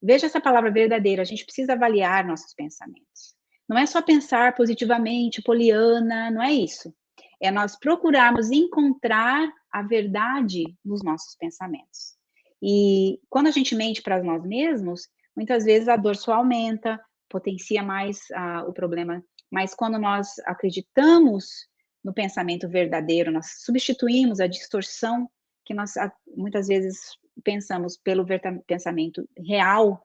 Veja essa palavra verdadeiro, a gente precisa avaliar nossos pensamentos. Não é só pensar positivamente, poliana, não é isso. É nós procurarmos encontrar a verdade nos nossos pensamentos. E quando a gente mente para nós mesmos, muitas vezes a dor só aumenta, potencia mais o problema. Mas quando nós acreditamos no pensamento verdadeiro, nós substituímos a distorção que nós muitas vezes pensamos pelo pensamento real,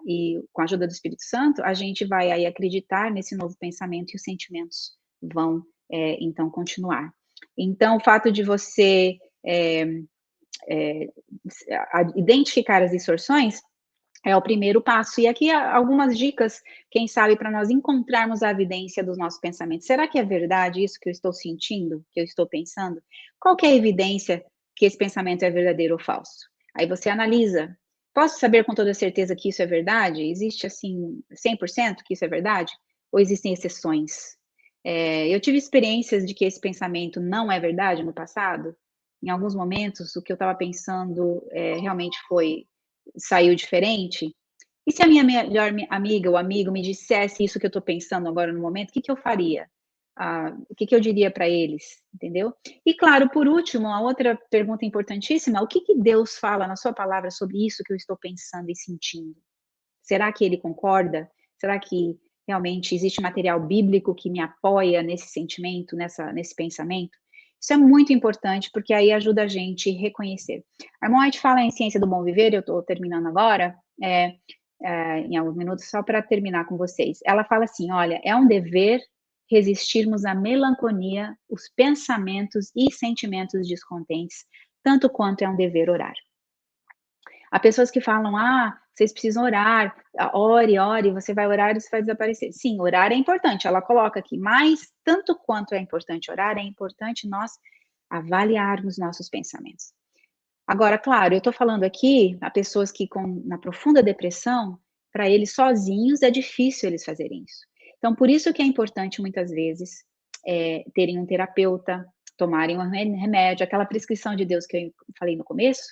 e com a ajuda do Espírito Santo, a gente vai aí acreditar nesse novo pensamento e os sentimentos vão, então, continuar. Então, o fato de você identificar as distorções é o primeiro passo. E aqui algumas dicas, quem sabe, para nós encontrarmos a evidência dos nossos pensamentos. Será que é verdade isso que eu estou sentindo, que eu estou pensando? Qual que é a evidência que esse pensamento é verdadeiro ou falso? Aí você analisa. Posso saber com toda certeza que isso é verdade? Existe, assim, 100% que isso é verdade? Ou existem exceções? Eu tive experiências de que esse pensamento não é verdade no passado. Em alguns momentos, o que eu estava pensando realmente saiu diferente. E se a minha melhor amiga ou amigo me dissesse isso que eu estou pensando agora no momento, o que eu faria? O que eu diria para eles, entendeu? E claro, por último, a outra pergunta importantíssima, o que Deus fala na sua palavra sobre isso que eu estou pensando e sentindo? Será que ele concorda? Será que realmente existe material bíblico que me apoia nesse sentimento, nesse pensamento? Isso é muito importante, porque aí ajuda a gente a reconhecer. A irmã White fala em Ciência do Bom Viver, eu estou terminando agora, em alguns minutos, só para terminar com vocês. Ela fala assim, olha, é um dever resistirmos à melancolia, os pensamentos e sentimentos descontentes, tanto quanto é um dever orar. Há pessoas que falam, vocês precisam orar, ore, você vai orar e você vai desaparecer. Sim, orar é importante, ela coloca aqui, mas tanto quanto é importante orar, é importante nós avaliarmos nossos pensamentos. Agora, claro, eu estou falando aqui a pessoas que na profunda depressão, para eles sozinhos é difícil eles fazerem isso. Então, por isso que é importante muitas vezes terem um terapeuta, tomarem um remédio, aquela prescrição de Deus que eu falei no começo,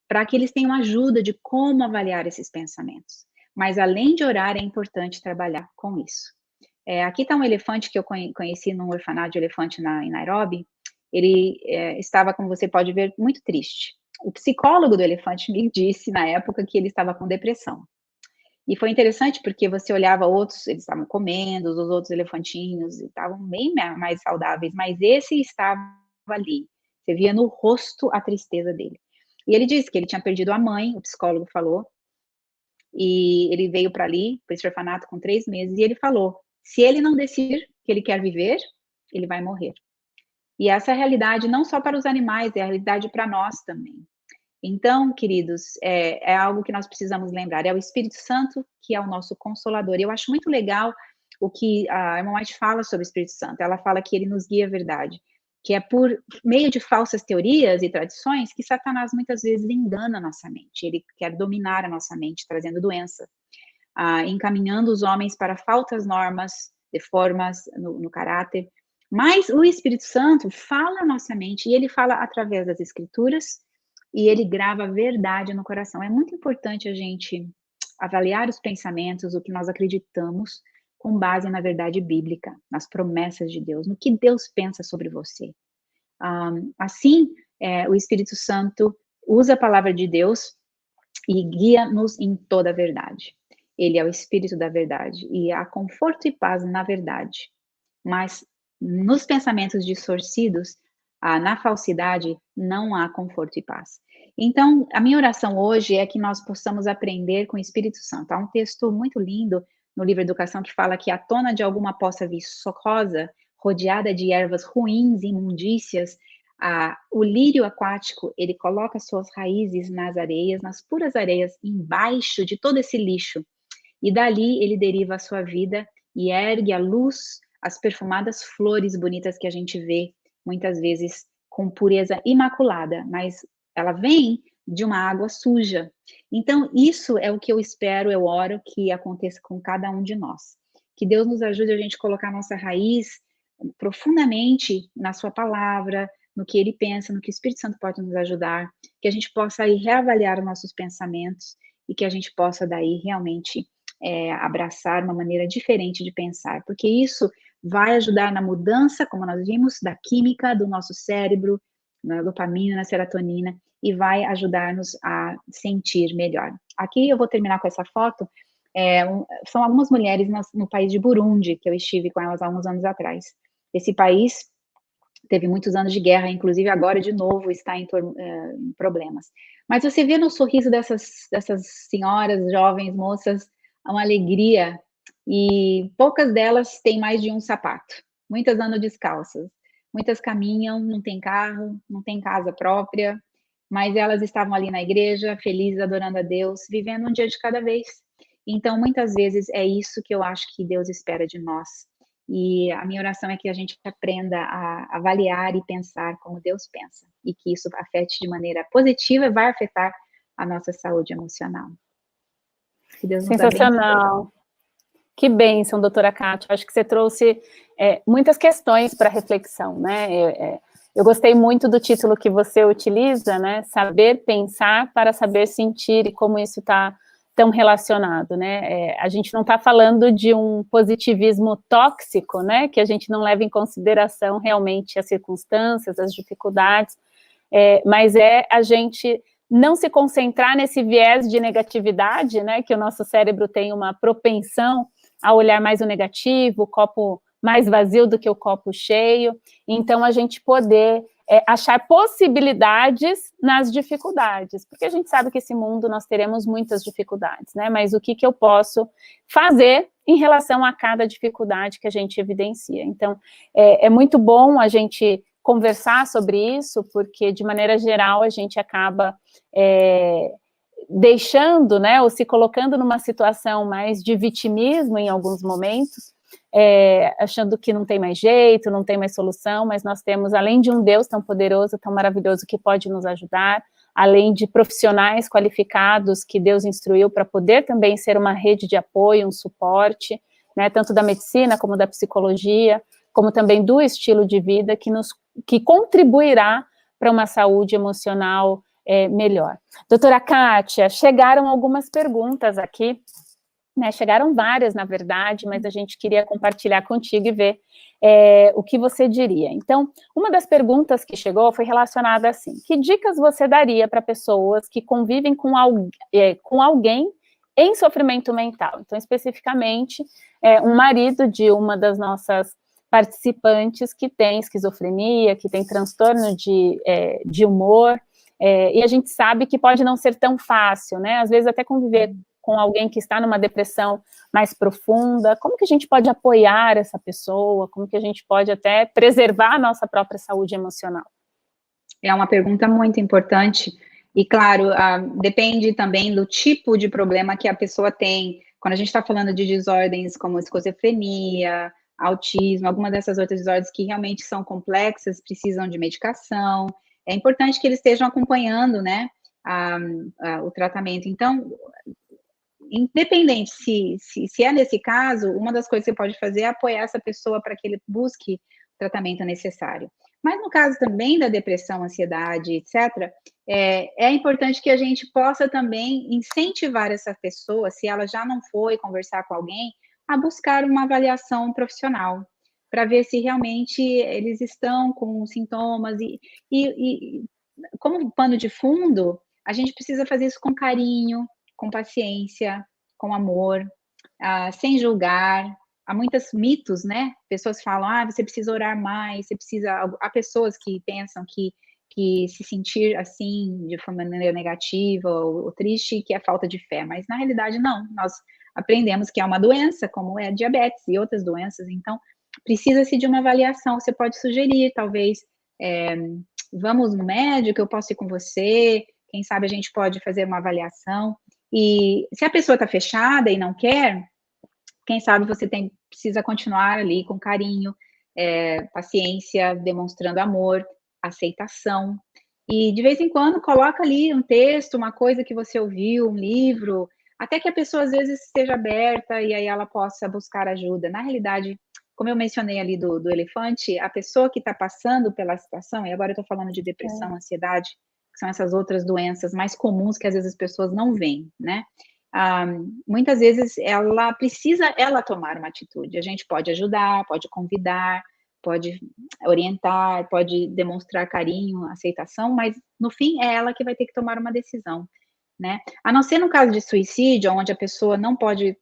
para que eles tenham ajuda de como avaliar esses pensamentos. Mas além de orar, é importante trabalhar com isso. Aqui está um elefante que eu conheci num orfanato de elefante em Nairobi. Ele estava, como você pode ver, muito triste. O psicólogo do elefante me disse na época que ele estava com depressão. E foi interessante porque você olhava outros, eles estavam comendo, os outros elefantinhos estavam bem mais saudáveis, mas esse estava ali. Você via no rosto a tristeza dele. E ele disse que ele tinha perdido a mãe, o psicólogo falou, e ele veio para esse orfanato com 3 meses, e ele falou, se ele não decidir que ele quer viver, ele vai morrer. E essa é a realidade não só para os animais, é a realidade para nós também. Então, queridos, é algo que nós precisamos lembrar, é o Espírito Santo que é o nosso consolador. E eu acho muito legal o que a irmã White fala sobre o Espírito Santo, ela fala que ele nos guia a verdade, que é por meio de falsas teorias e tradições que Satanás muitas vezes engana a nossa mente, ele quer dominar a nossa mente, trazendo doença, encaminhando os homens para falsas normas, deformas no caráter, mas o Espírito Santo fala a nossa mente, e ele fala através das Escrituras, e ele grava a verdade no coração. É muito importante a gente avaliar os pensamentos, o que nós acreditamos, com base na verdade bíblica, nas promessas de Deus, no que Deus pensa sobre você. Assim, o Espírito Santo usa a palavra de Deus e guia-nos em toda a verdade. Ele é o Espírito da verdade, e há conforto e paz na verdade. Mas nos pensamentos distorcidos, na falsidade, não há conforto e paz. Então, a minha oração hoje é que nós possamos aprender com o Espírito Santo. Há um texto muito lindo no livro Educação que fala que a tona de alguma poça viçosa, rodeada de ervas ruins e imundícias, o lírio aquático, ele coloca suas raízes nas areias, nas puras areias, embaixo de todo esse lixo. E dali ele deriva a sua vida e ergue à luz as perfumadas flores bonitas que a gente vê, muitas vezes com pureza imaculada, mas ela vem de uma água suja. Então, isso é o que eu espero, eu oro que aconteça com cada um de nós. Que Deus nos ajude a gente colocar nossa raiz profundamente na sua palavra, no que ele pensa, no que o Espírito Santo pode nos ajudar, que a gente possa aí reavaliar os nossos pensamentos e que a gente possa daí realmente abraçar uma maneira diferente de pensar, porque isso vai ajudar na mudança, como nós vimos, da química do nosso cérebro, na dopamina, na serotonina, e vai ajudar-nos a sentir melhor. Aqui eu vou terminar com essa foto. São algumas mulheres no país de Burundi, que eu estive com elas há uns anos atrás. Esse país teve muitos anos de guerra, inclusive agora de novo está em problemas. Mas você vê no sorriso dessas senhoras, jovens, moças, uma alegria, e poucas delas têm mais de um sapato. Muitas andam descalças, muitas caminham, não tem carro, não tem casa própria, mas elas estavam ali na igreja, felizes, adorando a Deus, vivendo um dia de cada vez. Então, muitas vezes é isso que eu acho que Deus espera de nós. E a minha oração é que a gente aprenda a avaliar e pensar como Deus pensa, e que isso afete de maneira positiva e vai afetar a nossa saúde emocional. Que Deus nos abençoe. Sensacional. Que bênção, doutora Kátia. Acho que você trouxe muitas questões para reflexão, né? Eu gostei muito do título que você utiliza, né? Saber pensar para saber sentir, e como isso está tão relacionado, né? A gente não está falando de um positivismo tóxico, né? Que a gente não leva em consideração realmente as circunstâncias, as dificuldades, mas a gente não se concentrar nesse viés de negatividade, né? Que o nosso cérebro tem uma propensão a olhar mais o negativo, o copo mais vazio do que o copo cheio. Então, a gente poder achar possibilidades nas dificuldades, porque a gente sabe que esse mundo nós teremos muitas dificuldades, né? Mas o que eu posso fazer em relação a cada dificuldade que a gente evidencia? Então, é muito bom a gente conversar sobre isso, porque, de maneira geral, a gente acaba deixando, né, ou se colocando numa situação mais de vitimismo em alguns momentos, achando que não tem mais jeito, não tem mais solução, mas nós temos, além de um Deus tão poderoso, tão maravilhoso, que pode nos ajudar, além de profissionais qualificados que Deus instruiu para poder também ser uma rede de apoio, um suporte, né, tanto da medicina como da psicologia, como também do estilo de vida, que contribuirá para uma saúde emocional melhor. Doutora Kátia, chegaram algumas perguntas aqui, né? Chegaram várias, na verdade, mas a gente queria compartilhar contigo e ver o que você diria. Então, uma das perguntas que chegou foi relacionada assim: que dicas você daria para pessoas que convivem com alguém em sofrimento mental? Então, especificamente, um marido de uma das nossas participantes que tem esquizofrenia, que tem transtorno de humor, e a gente sabe que pode não ser tão fácil, né? Às vezes até conviver com alguém que está numa depressão mais profunda. Como que a gente pode apoiar essa pessoa? Como que a gente pode até preservar a nossa própria saúde emocional? É uma pergunta muito importante. E, claro, depende também do tipo de problema que a pessoa tem. Quando a gente está falando de desordens como esquizofrenia, autismo, alguma dessas outras desordens que realmente são complexas, precisam de medicação, é importante que eles estejam acompanhando, né, o tratamento. Então, independente se é nesse caso, uma das coisas que você pode fazer é apoiar essa pessoa para que ele busque o tratamento necessário. Mas no caso também da depressão, ansiedade, etc., é importante que a gente possa também incentivar essa pessoa, se ela já não foi conversar com alguém, a buscar uma avaliação profissional, para ver se realmente eles estão com sintomas, e como pano de fundo, a gente precisa fazer isso com carinho, com paciência, com amor, sem julgar. Há muitos mitos, né? Pessoas falam, você precisa orar mais, você precisa... Há pessoas que pensam que se sentir assim, de forma negativa ou triste, que é falta de fé, mas na realidade não. Nós aprendemos que é uma doença, como é a diabetes e outras doenças, então precisa-se de uma avaliação. Você pode sugerir, talvez, vamos no médico, eu posso ir com você, quem sabe a gente pode fazer uma avaliação. E se a pessoa está fechada e não quer, quem sabe você precisa continuar ali com carinho, paciência, demonstrando amor, aceitação. E de vez em quando coloca ali um texto, uma coisa que você ouviu, um livro, até que a pessoa às vezes esteja aberta e aí ela possa buscar ajuda. Na realidade, como eu mencionei ali do elefante, a pessoa que está passando pela situação, e agora eu estou falando de depressão, ansiedade, que são essas outras doenças mais comuns que às vezes as pessoas não veem, né? Muitas vezes ela precisa tomar uma atitude. A gente pode ajudar, pode convidar, pode orientar, pode demonstrar carinho, aceitação, mas no fim é ela que vai ter que tomar uma decisão, né? A não ser no caso de suicídio, onde a pessoa não pode,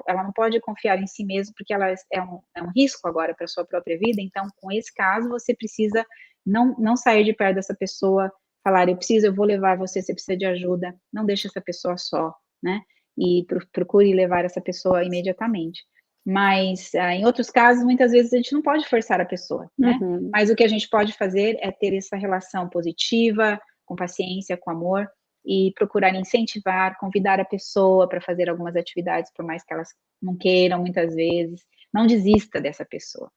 ela não pode confiar em si mesma, porque ela é um risco agora para a sua própria vida. Então, com esse caso, você precisa não sair de perto dessa pessoa, falar, eu vou levar você precisa de ajuda, não deixe essa pessoa só, né? E procure levar essa pessoa imediatamente. Mas, em outros casos, muitas vezes a gente não pode forçar a pessoa, né? Uhum. Mas o que a gente pode fazer é ter essa relação positiva, com paciência, com amor, e procurar incentivar, convidar a pessoa para fazer algumas atividades, por mais que elas não queiram, muitas vezes. Não desista dessa pessoa.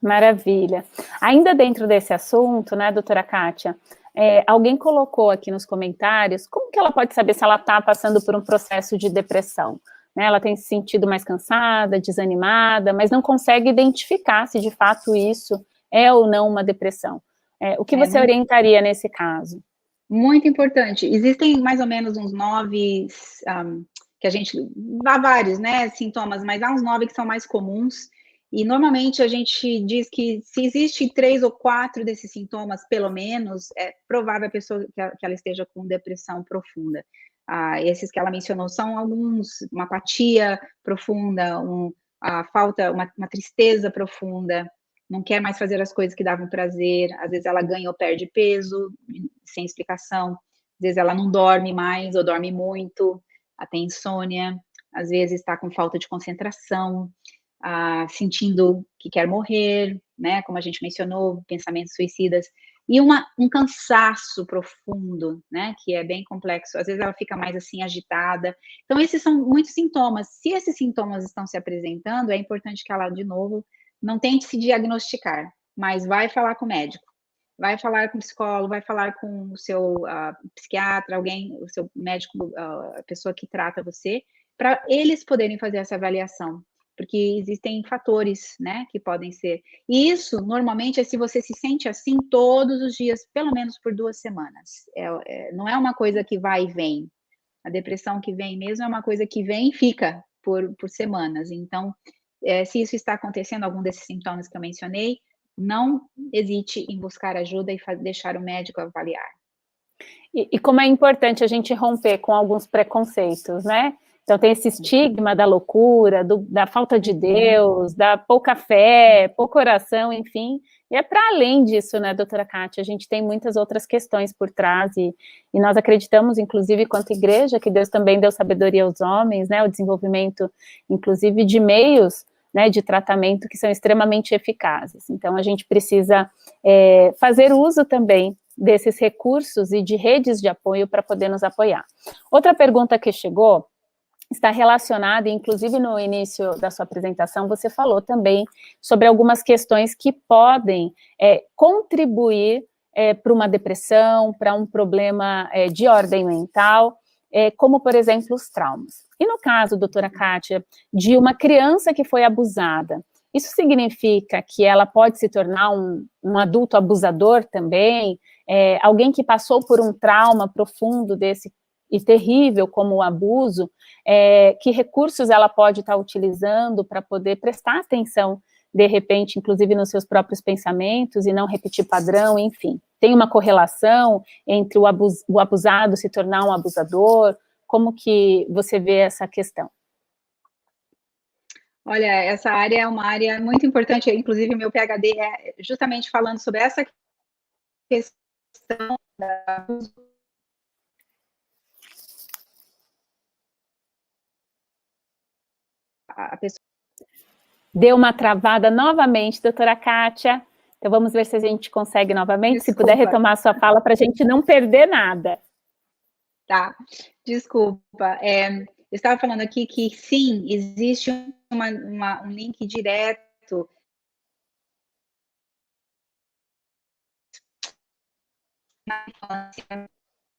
Maravilha. Ainda dentro desse assunto, né, doutora Kátia, alguém colocou aqui nos comentários como que ela pode saber se ela está passando por um processo de depressão, né? Ela tem se sentido mais cansada, desanimada, mas não consegue identificar se de fato isso é ou não uma depressão. O que você orientaria nesse caso? Muito importante. Existem mais ou menos uns 9, que a gente... Há vários, né, sintomas, mas há uns 9 que são mais comuns, e normalmente a gente diz que se existe 3 ou 4 desses sintomas, pelo menos, é provável a pessoa que ela esteja com depressão profunda. Esses que ela mencionou são alguns: uma apatia profunda, uma tristeza profunda, não quer mais fazer as coisas que davam prazer, às vezes ela ganha ou perde peso, sem explicação, às vezes ela não dorme mais, ou dorme muito, tem insônia, às vezes está com falta de concentração, sentindo que quer morrer, né, como a gente mencionou, pensamentos suicidas, e um cansaço profundo, né, que é bem complexo, às vezes ela fica mais assim, agitada. Então esses são muitos sintomas. Se esses sintomas estão se apresentando, é importante que ela, de novo, não tente se diagnosticar, mas vai falar com o médico, vai falar com o psicólogo, vai falar com o seu psiquiatra, o seu médico, a pessoa que trata você, para eles poderem fazer essa avaliação, porque existem fatores, né, que podem ser. E isso, normalmente, é se você se sente assim todos os dias, pelo menos por 2 semanas. Não é uma coisa que vai e vem. A depressão que vem mesmo é uma coisa que vem e fica por semanas. Então, se isso está acontecendo, algum desses sintomas que eu mencionei, não hesite em buscar ajuda e deixar o médico avaliar. E como é importante a gente romper com alguns preconceitos, né? Então tem esse estigma da loucura, da falta de Deus, da pouca fé, pouca oração, enfim. E é para além disso, né, doutora Kátia? A gente tem muitas outras questões por trás e nós acreditamos, inclusive, quanto igreja, que Deus também deu sabedoria aos homens, né? O desenvolvimento, inclusive, de meios, né, de tratamento que são extremamente eficazes. Então a gente precisa fazer uso também desses recursos e de redes de apoio para poder nos apoiar. Outra pergunta que chegou está relacionada, inclusive no início da sua apresentação, você falou também sobre algumas questões que podem contribuir para uma depressão, para um problema de ordem mental, como, por exemplo, os traumas. E no caso, doutora Kátia, de uma criança que foi abusada, isso significa que ela pode se tornar um adulto abusador também? Alguém que passou por um trauma profundo desse e terrível como o abuso, que recursos ela pode estar utilizando para poder prestar atenção, de repente, inclusive nos seus próprios pensamentos e não repetir padrão, enfim. Tem uma correlação entre o abusado se tornar um abusador? Como que você vê essa questão? Olha, essa área é uma área muito importante, inclusive meu PhD é justamente falando sobre essa questão da abuso. A pessoa... Deu uma travada novamente, doutora Kátia. Então vamos ver se a gente consegue novamente, Desculpa. Se puder retomar a sua fala para a gente não perder nada. Tá, desculpa. Eu estava falando aqui que sim, existe um link direto na infância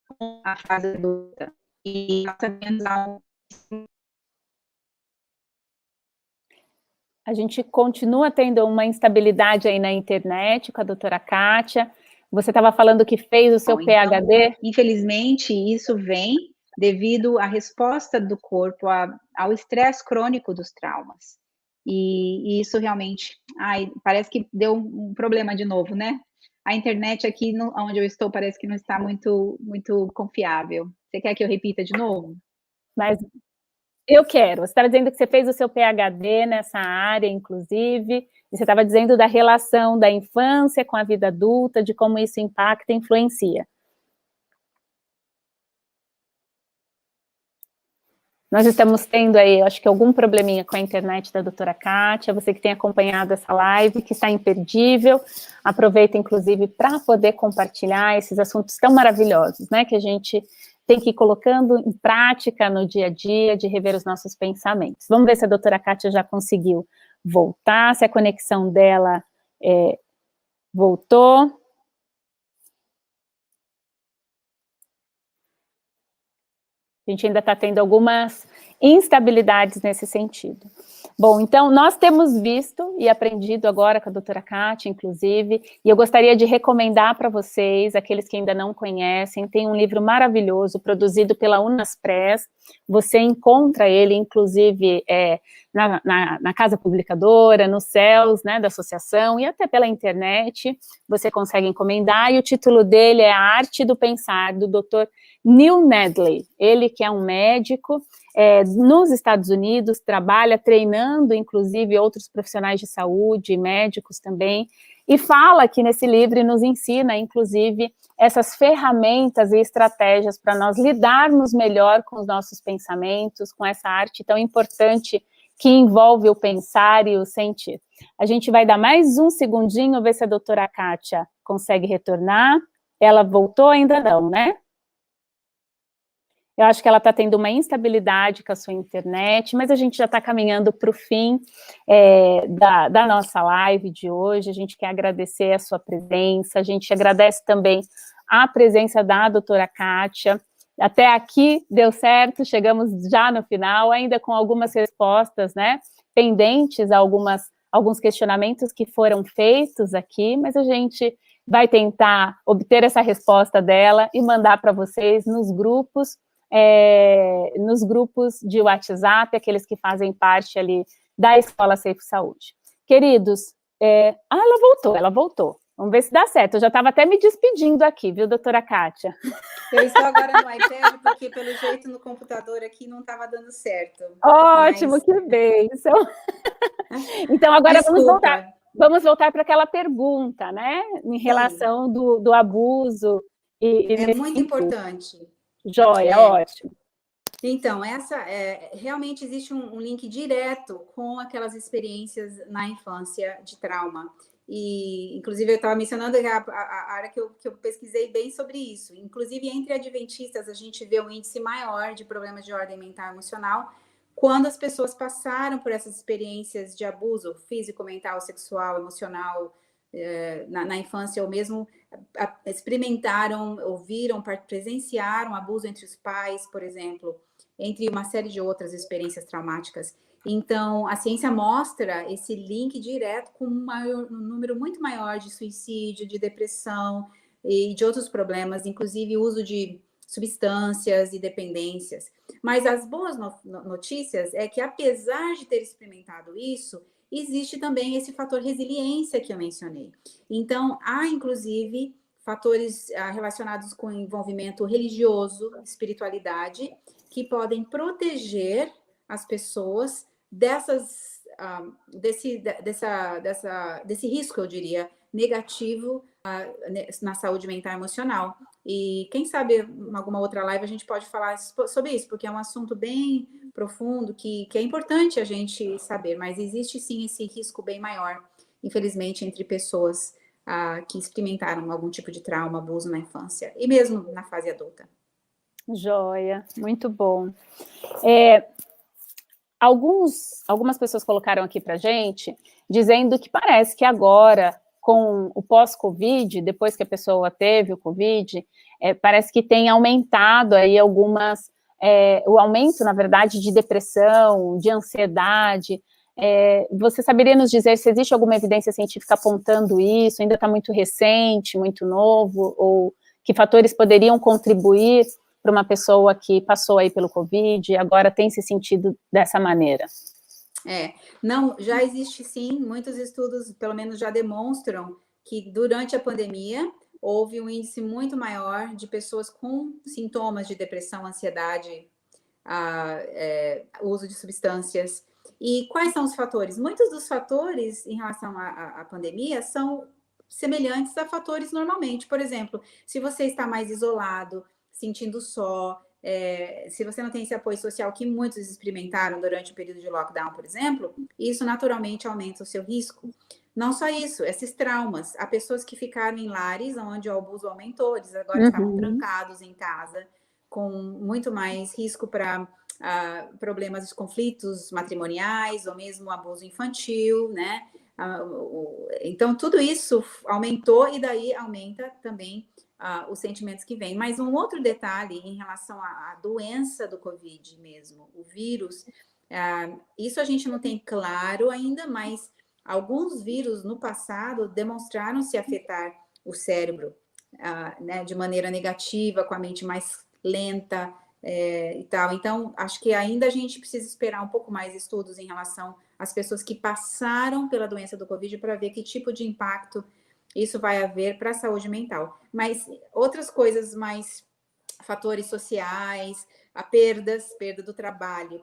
com a fase adulta. E nós sabemos A gente continua tendo uma instabilidade aí na internet com a doutora Kátia, Você estava falando que fez o seu PhD? Infelizmente, isso vem devido à resposta do corpo ao estresse crônico dos traumas. E isso realmente, parece que deu um problema de novo, né? A internet aqui onde eu estou parece que não está muito, muito confiável. Você quer que eu repita de novo? Mas eu quero. Você estava dizendo que você fez o seu PhD nessa área, inclusive, e você estava dizendo da relação da infância com a vida adulta, de como isso impacta e influencia. Nós estamos tendo aí, acho que algum probleminha com a internet da doutora Kátia, você que tem acompanhado essa live, que está imperdível, aproveita, inclusive, para poder compartilhar esses assuntos tão maravilhosos, né, que a gente tem que ir colocando em prática no dia a dia, de rever os nossos pensamentos. Vamos ver se a doutora Kátia já conseguiu voltar, se a conexão dela voltou. A gente ainda está tendo algumas instabilidades nesse sentido. Bom, então, nós temos visto e aprendido agora com a doutora Kátia, inclusive, e eu gostaria de recomendar para vocês, aqueles que ainda não conhecem, tem um livro maravilhoso, produzido pela Unaspress, você encontra ele, inclusive, na casa publicadora, nos céus, né, da associação, e até pela internet, você consegue encomendar, e o título dele é A Arte do Pensar, do Dr. Neil Nedley, ele que é um médico, nos Estados Unidos, trabalha treinando, inclusive, outros profissionais de saúde, médicos também, e fala aqui nesse livro e nos ensina, inclusive, essas ferramentas e estratégias para nós lidarmos melhor com os nossos pensamentos, com essa arte tão importante que envolve o pensar e o sentir. A gente vai dar mais um segundinho, ver se a doutora Kátia consegue retornar. Ela voltou? Ainda não, né? Eu acho que ela está tendo uma instabilidade com a sua internet, mas a gente já está caminhando para o fim da nossa live de hoje. A gente quer agradecer a sua presença, a gente agradece também a presença da doutora Kátia. Até aqui deu certo, chegamos já no final, ainda com algumas respostas, né, pendentes, alguns questionamentos que foram feitos aqui, mas a gente vai tentar obter essa resposta dela e mandar para vocês nos grupos de WhatsApp, aqueles que fazem parte ali da Escola Safe Saúde. Queridos, ela voltou. Vamos ver se dá certo. Eu já estava até me despedindo aqui, viu, doutora Kátia? Eu estou agora no iPad, porque pelo jeito no computador aqui não estava dando certo. Ótimo, que bênção. Então, agora vamos voltar para aquela pergunta, né, em relação do abuso. É muito importante. Joia, ótimo. Então, realmente existe um link direto com aquelas experiências na infância de trauma. E, inclusive, eu estava mencionando a área que eu pesquisei bem sobre isso. Inclusive, entre adventistas, a gente vê um índice maior de problemas de ordem mental e emocional quando as pessoas passaram por essas experiências de abuso físico, mental, sexual, emocional, na infância, ou mesmo experimentaram, ouviram, presenciaram abuso entre os pais, por exemplo, entre uma série de outras experiências traumáticas. Então, a ciência mostra esse link direto com um número muito maior de suicídio, de depressão e de outros problemas, inclusive uso de substâncias e dependências. Mas as boas notícias é que, apesar de ter experimentado isso, existe também esse fator resiliência que eu mencionei. Então, há, inclusive, fatores relacionados com envolvimento religioso, espiritualidade, que podem proteger as pessoas desse risco, eu diria, negativo na saúde mental e emocional. E quem sabe em alguma outra live a gente pode falar sobre isso, porque é um assunto bem profundo que é importante a gente saber, mas existe sim esse risco bem maior, infelizmente, entre pessoas que experimentaram algum tipo de trauma, abuso na infância e mesmo na fase adulta. Joia, muito bom. Algumas pessoas colocaram aqui para a gente, dizendo que parece que agora, com o pós-Covid, depois que a pessoa teve o Covid, parece que tem aumentado aí o aumento, na verdade, de depressão, de ansiedade. Você saberia nos dizer se existe alguma evidência científica apontando isso? Ainda está muito recente, muito novo? Ou que fatores poderiam contribuir para uma pessoa que passou aí pelo Covid e agora tem se sentido dessa maneira? Não, já existe sim, muitos estudos, pelo menos já demonstram que durante a pandemia houve um índice muito maior de pessoas com sintomas de depressão, ansiedade, uso de substâncias. E quais são os fatores? Muitos dos fatores em relação à pandemia são semelhantes a fatores normalmente. Por exemplo, se você está mais isolado, sentindo só, se você não tem esse apoio social que muitos experimentaram durante o período de lockdown, por exemplo, isso naturalmente aumenta o seu risco. Não só isso, esses traumas. Há pessoas que ficaram em lares onde o abuso aumentou, eles agora estavam trancados em casa, com muito mais risco para problemas de conflitos matrimoniais ou mesmo abuso infantil, né? Então, tudo isso aumentou e daí aumenta também os sentimentos que vêm. Mas um outro detalhe em relação à doença do Covid mesmo, o vírus, isso a gente não tem claro ainda, mas alguns vírus no passado demonstraram se afetar o cérebro, né, de maneira negativa, com a mente mais lenta e tal. Então, acho que ainda a gente precisa esperar um pouco mais estudos em relação às pessoas que passaram pela doença do Covid para ver que tipo de impacto isso vai haver para a saúde mental. Mas outras coisas mais, fatores sociais, perda do trabalho,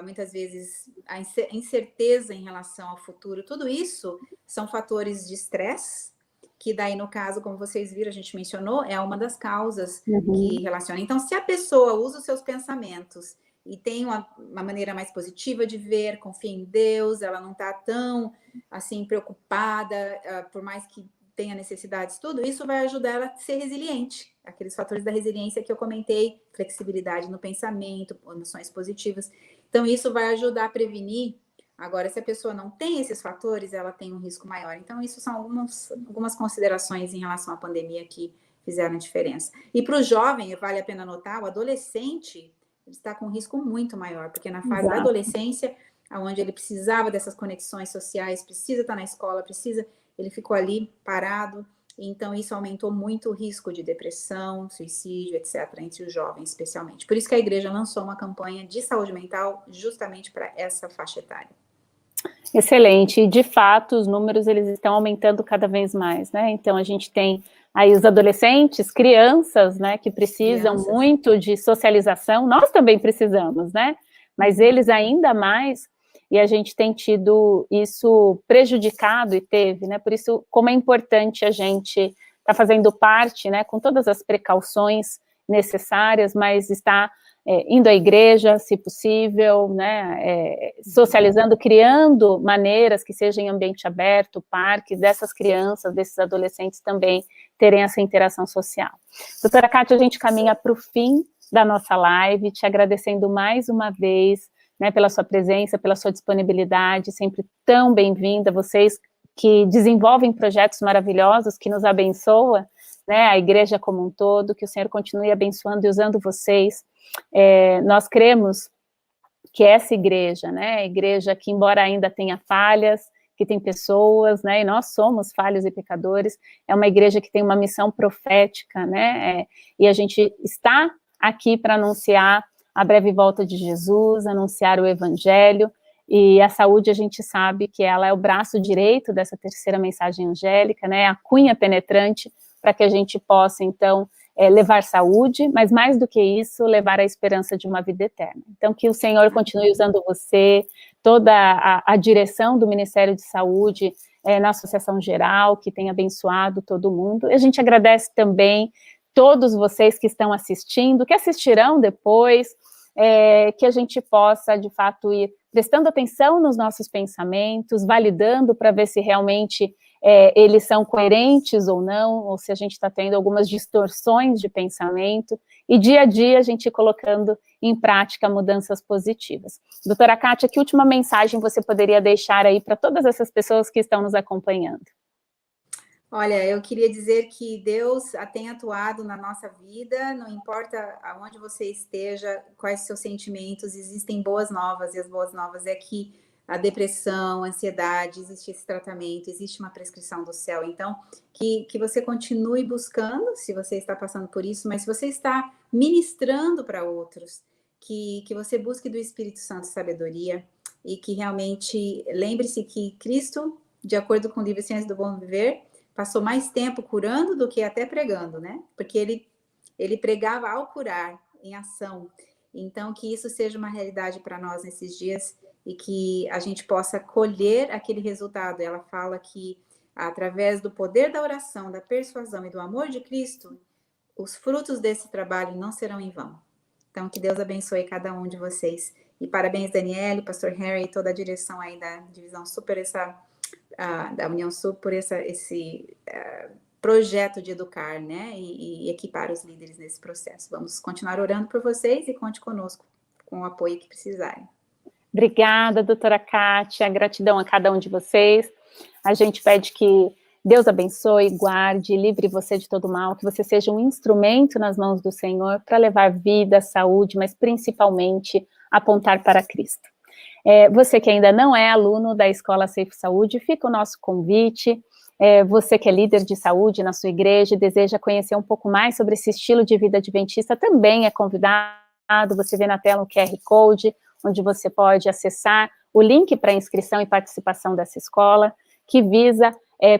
muitas vezes, a incerteza em relação ao futuro, tudo isso são fatores de estresse, que daí, no caso, como vocês viram, a gente mencionou, é uma das causas que relaciona. Então, se a pessoa usa os seus pensamentos e tem uma maneira mais positiva de ver, confia em Deus, ela não está tão, assim, preocupada, por mais que tenha necessidades, tudo isso vai ajudar ela a ser resiliente. Aqueles fatores da resiliência que eu comentei, flexibilidade no pensamento, emoções positivas. Então, isso vai ajudar a prevenir. Agora, se a pessoa não tem esses fatores, ela tem um risco maior. Então, isso são algumas considerações em relação à pandemia que fizeram diferença. E para o jovem, vale a pena notar, o adolescente está com um risco muito maior, porque na fase da adolescência, onde ele precisava dessas conexões sociais, precisa estar na escola, ele ficou ali parado. Então, isso aumentou muito o risco de depressão, suicídio, etc., entre os jovens, especialmente. Por isso que a igreja lançou uma campanha de saúde mental justamente para essa faixa etária. Excelente, e de fato os números eles estão aumentando cada vez mais, né? Então a gente tem aí os adolescentes, crianças, né, que precisam muito de socialização, nós também precisamos, né? Mas eles ainda mais, e a gente tem tido isso prejudicado e teve, né? Por isso, como é importante a gente estar fazendo parte, né, com todas as precauções necessárias, mas está indo à igreja, se possível, né, socializando, criando maneiras que sejam em ambiente aberto, parques, dessas crianças, desses adolescentes também terem essa interação social. Doutora Kátia, a gente caminha para o fim da nossa live, te agradecendo mais uma vez, né, pela sua presença, pela sua disponibilidade, sempre tão bem-vinda, vocês que desenvolvem projetos maravilhosos, que nos abençoa, né, a igreja como um todo, que o Senhor continue abençoando e usando vocês. Nós cremos que essa igreja, né, a igreja que embora ainda tenha falhas, que tem pessoas, né, e nós somos falhos e pecadores, é uma igreja que tem uma missão profética, né, e a gente está aqui para anunciar a breve volta de Jesus, anunciar o evangelho, e a saúde a gente sabe que ela é o braço direito dessa terceira mensagem angélica, né, a cunha penetrante, para que a gente possa, então, levar saúde, mas mais do que isso, levar a esperança de uma vida eterna. Então, que o Senhor continue usando você, toda a direção do Ministério de Saúde, na Associação Geral, que tem abençoado todo mundo. E a gente agradece também todos vocês que estão assistindo, que assistirão depois, que a gente possa, de fato, ir prestando atenção nos nossos pensamentos, validando para ver se realmente eles são coerentes ou não, ou se a gente está tendo algumas distorções de pensamento, e dia a dia a gente colocando em prática mudanças positivas. Doutora Kátia, que última mensagem você poderia deixar aí para todas essas pessoas que estão nos acompanhando? Olha, eu queria dizer que Deus tem atuado na nossa vida, não importa aonde você esteja, quais seus sentimentos, existem boas novas, e as boas novas é que a depressão, a ansiedade, existe esse tratamento, existe uma prescrição do céu. Então, que você continue buscando, se você está passando por isso, mas se você está ministrando para outros, que você busque do Espírito Santo sabedoria e que realmente lembre-se que Cristo, de acordo com o livro Ciência do Bom Viver, passou mais tempo curando do que até pregando, né? Porque ele pregava ao curar, em ação. Então, que isso seja uma realidade para nós nesses dias e que a gente possa colher aquele resultado. Ela fala que, através do poder da oração, da persuasão e do amor de Cristo, os frutos desse trabalho não serão em vão. Então, que Deus abençoe cada um de vocês. E parabéns, Daniele, Pastor Harry e toda a direção aí da Divisão Super, da União Sul, por esse projeto de educar, né, e equipar os líderes nesse processo. Vamos continuar orando por vocês e conte conosco com o apoio que precisarem. Obrigada, doutora Kátia, gratidão a cada um de vocês. A gente pede que Deus abençoe, guarde, livre você de todo mal, que você seja um instrumento nas mãos do Senhor para levar vida, saúde, mas principalmente apontar para Cristo. Você que ainda não é aluno da Escola Safe Saúde, fica o nosso convite. Você que é líder de saúde na sua igreja e deseja conhecer um pouco mais sobre esse estilo de vida adventista, também é convidado. Você vê na tela o QR Code, onde você pode acessar o link para inscrição e participação dessa escola, que visa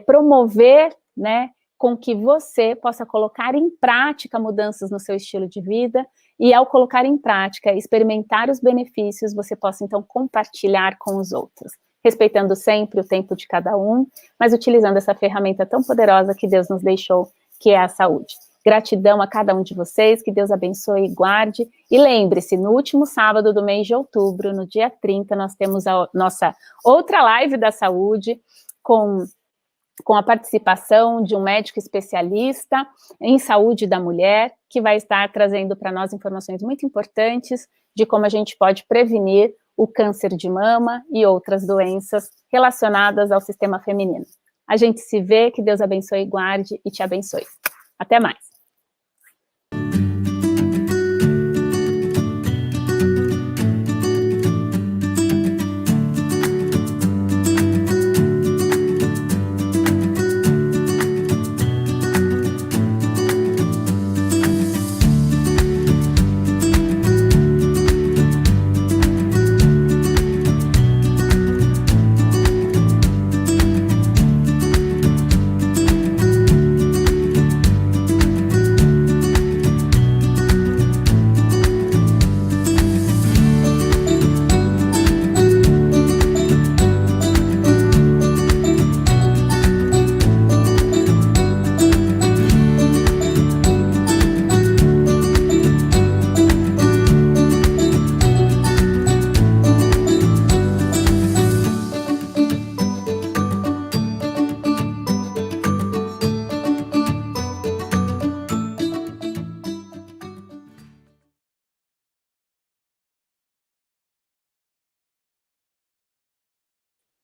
promover, né, com que você possa colocar em prática mudanças no seu estilo de vida, e ao colocar em prática, experimentar os benefícios, você possa então compartilhar com os outros, respeitando sempre o tempo de cada um, mas utilizando essa ferramenta tão poderosa que Deus nos deixou, que é a saúde. Gratidão a cada um de vocês, que Deus abençoe e guarde, e lembre-se, no último sábado do mês de outubro, no dia 30, nós temos a nossa outra live da saúde, com a participação de um médico especialista em saúde da mulher, que vai estar trazendo para nós informações muito importantes de como a gente pode prevenir o câncer de mama e outras doenças relacionadas ao sistema feminino. A gente se vê, que Deus abençoe e guarde e te abençoe. Até mais.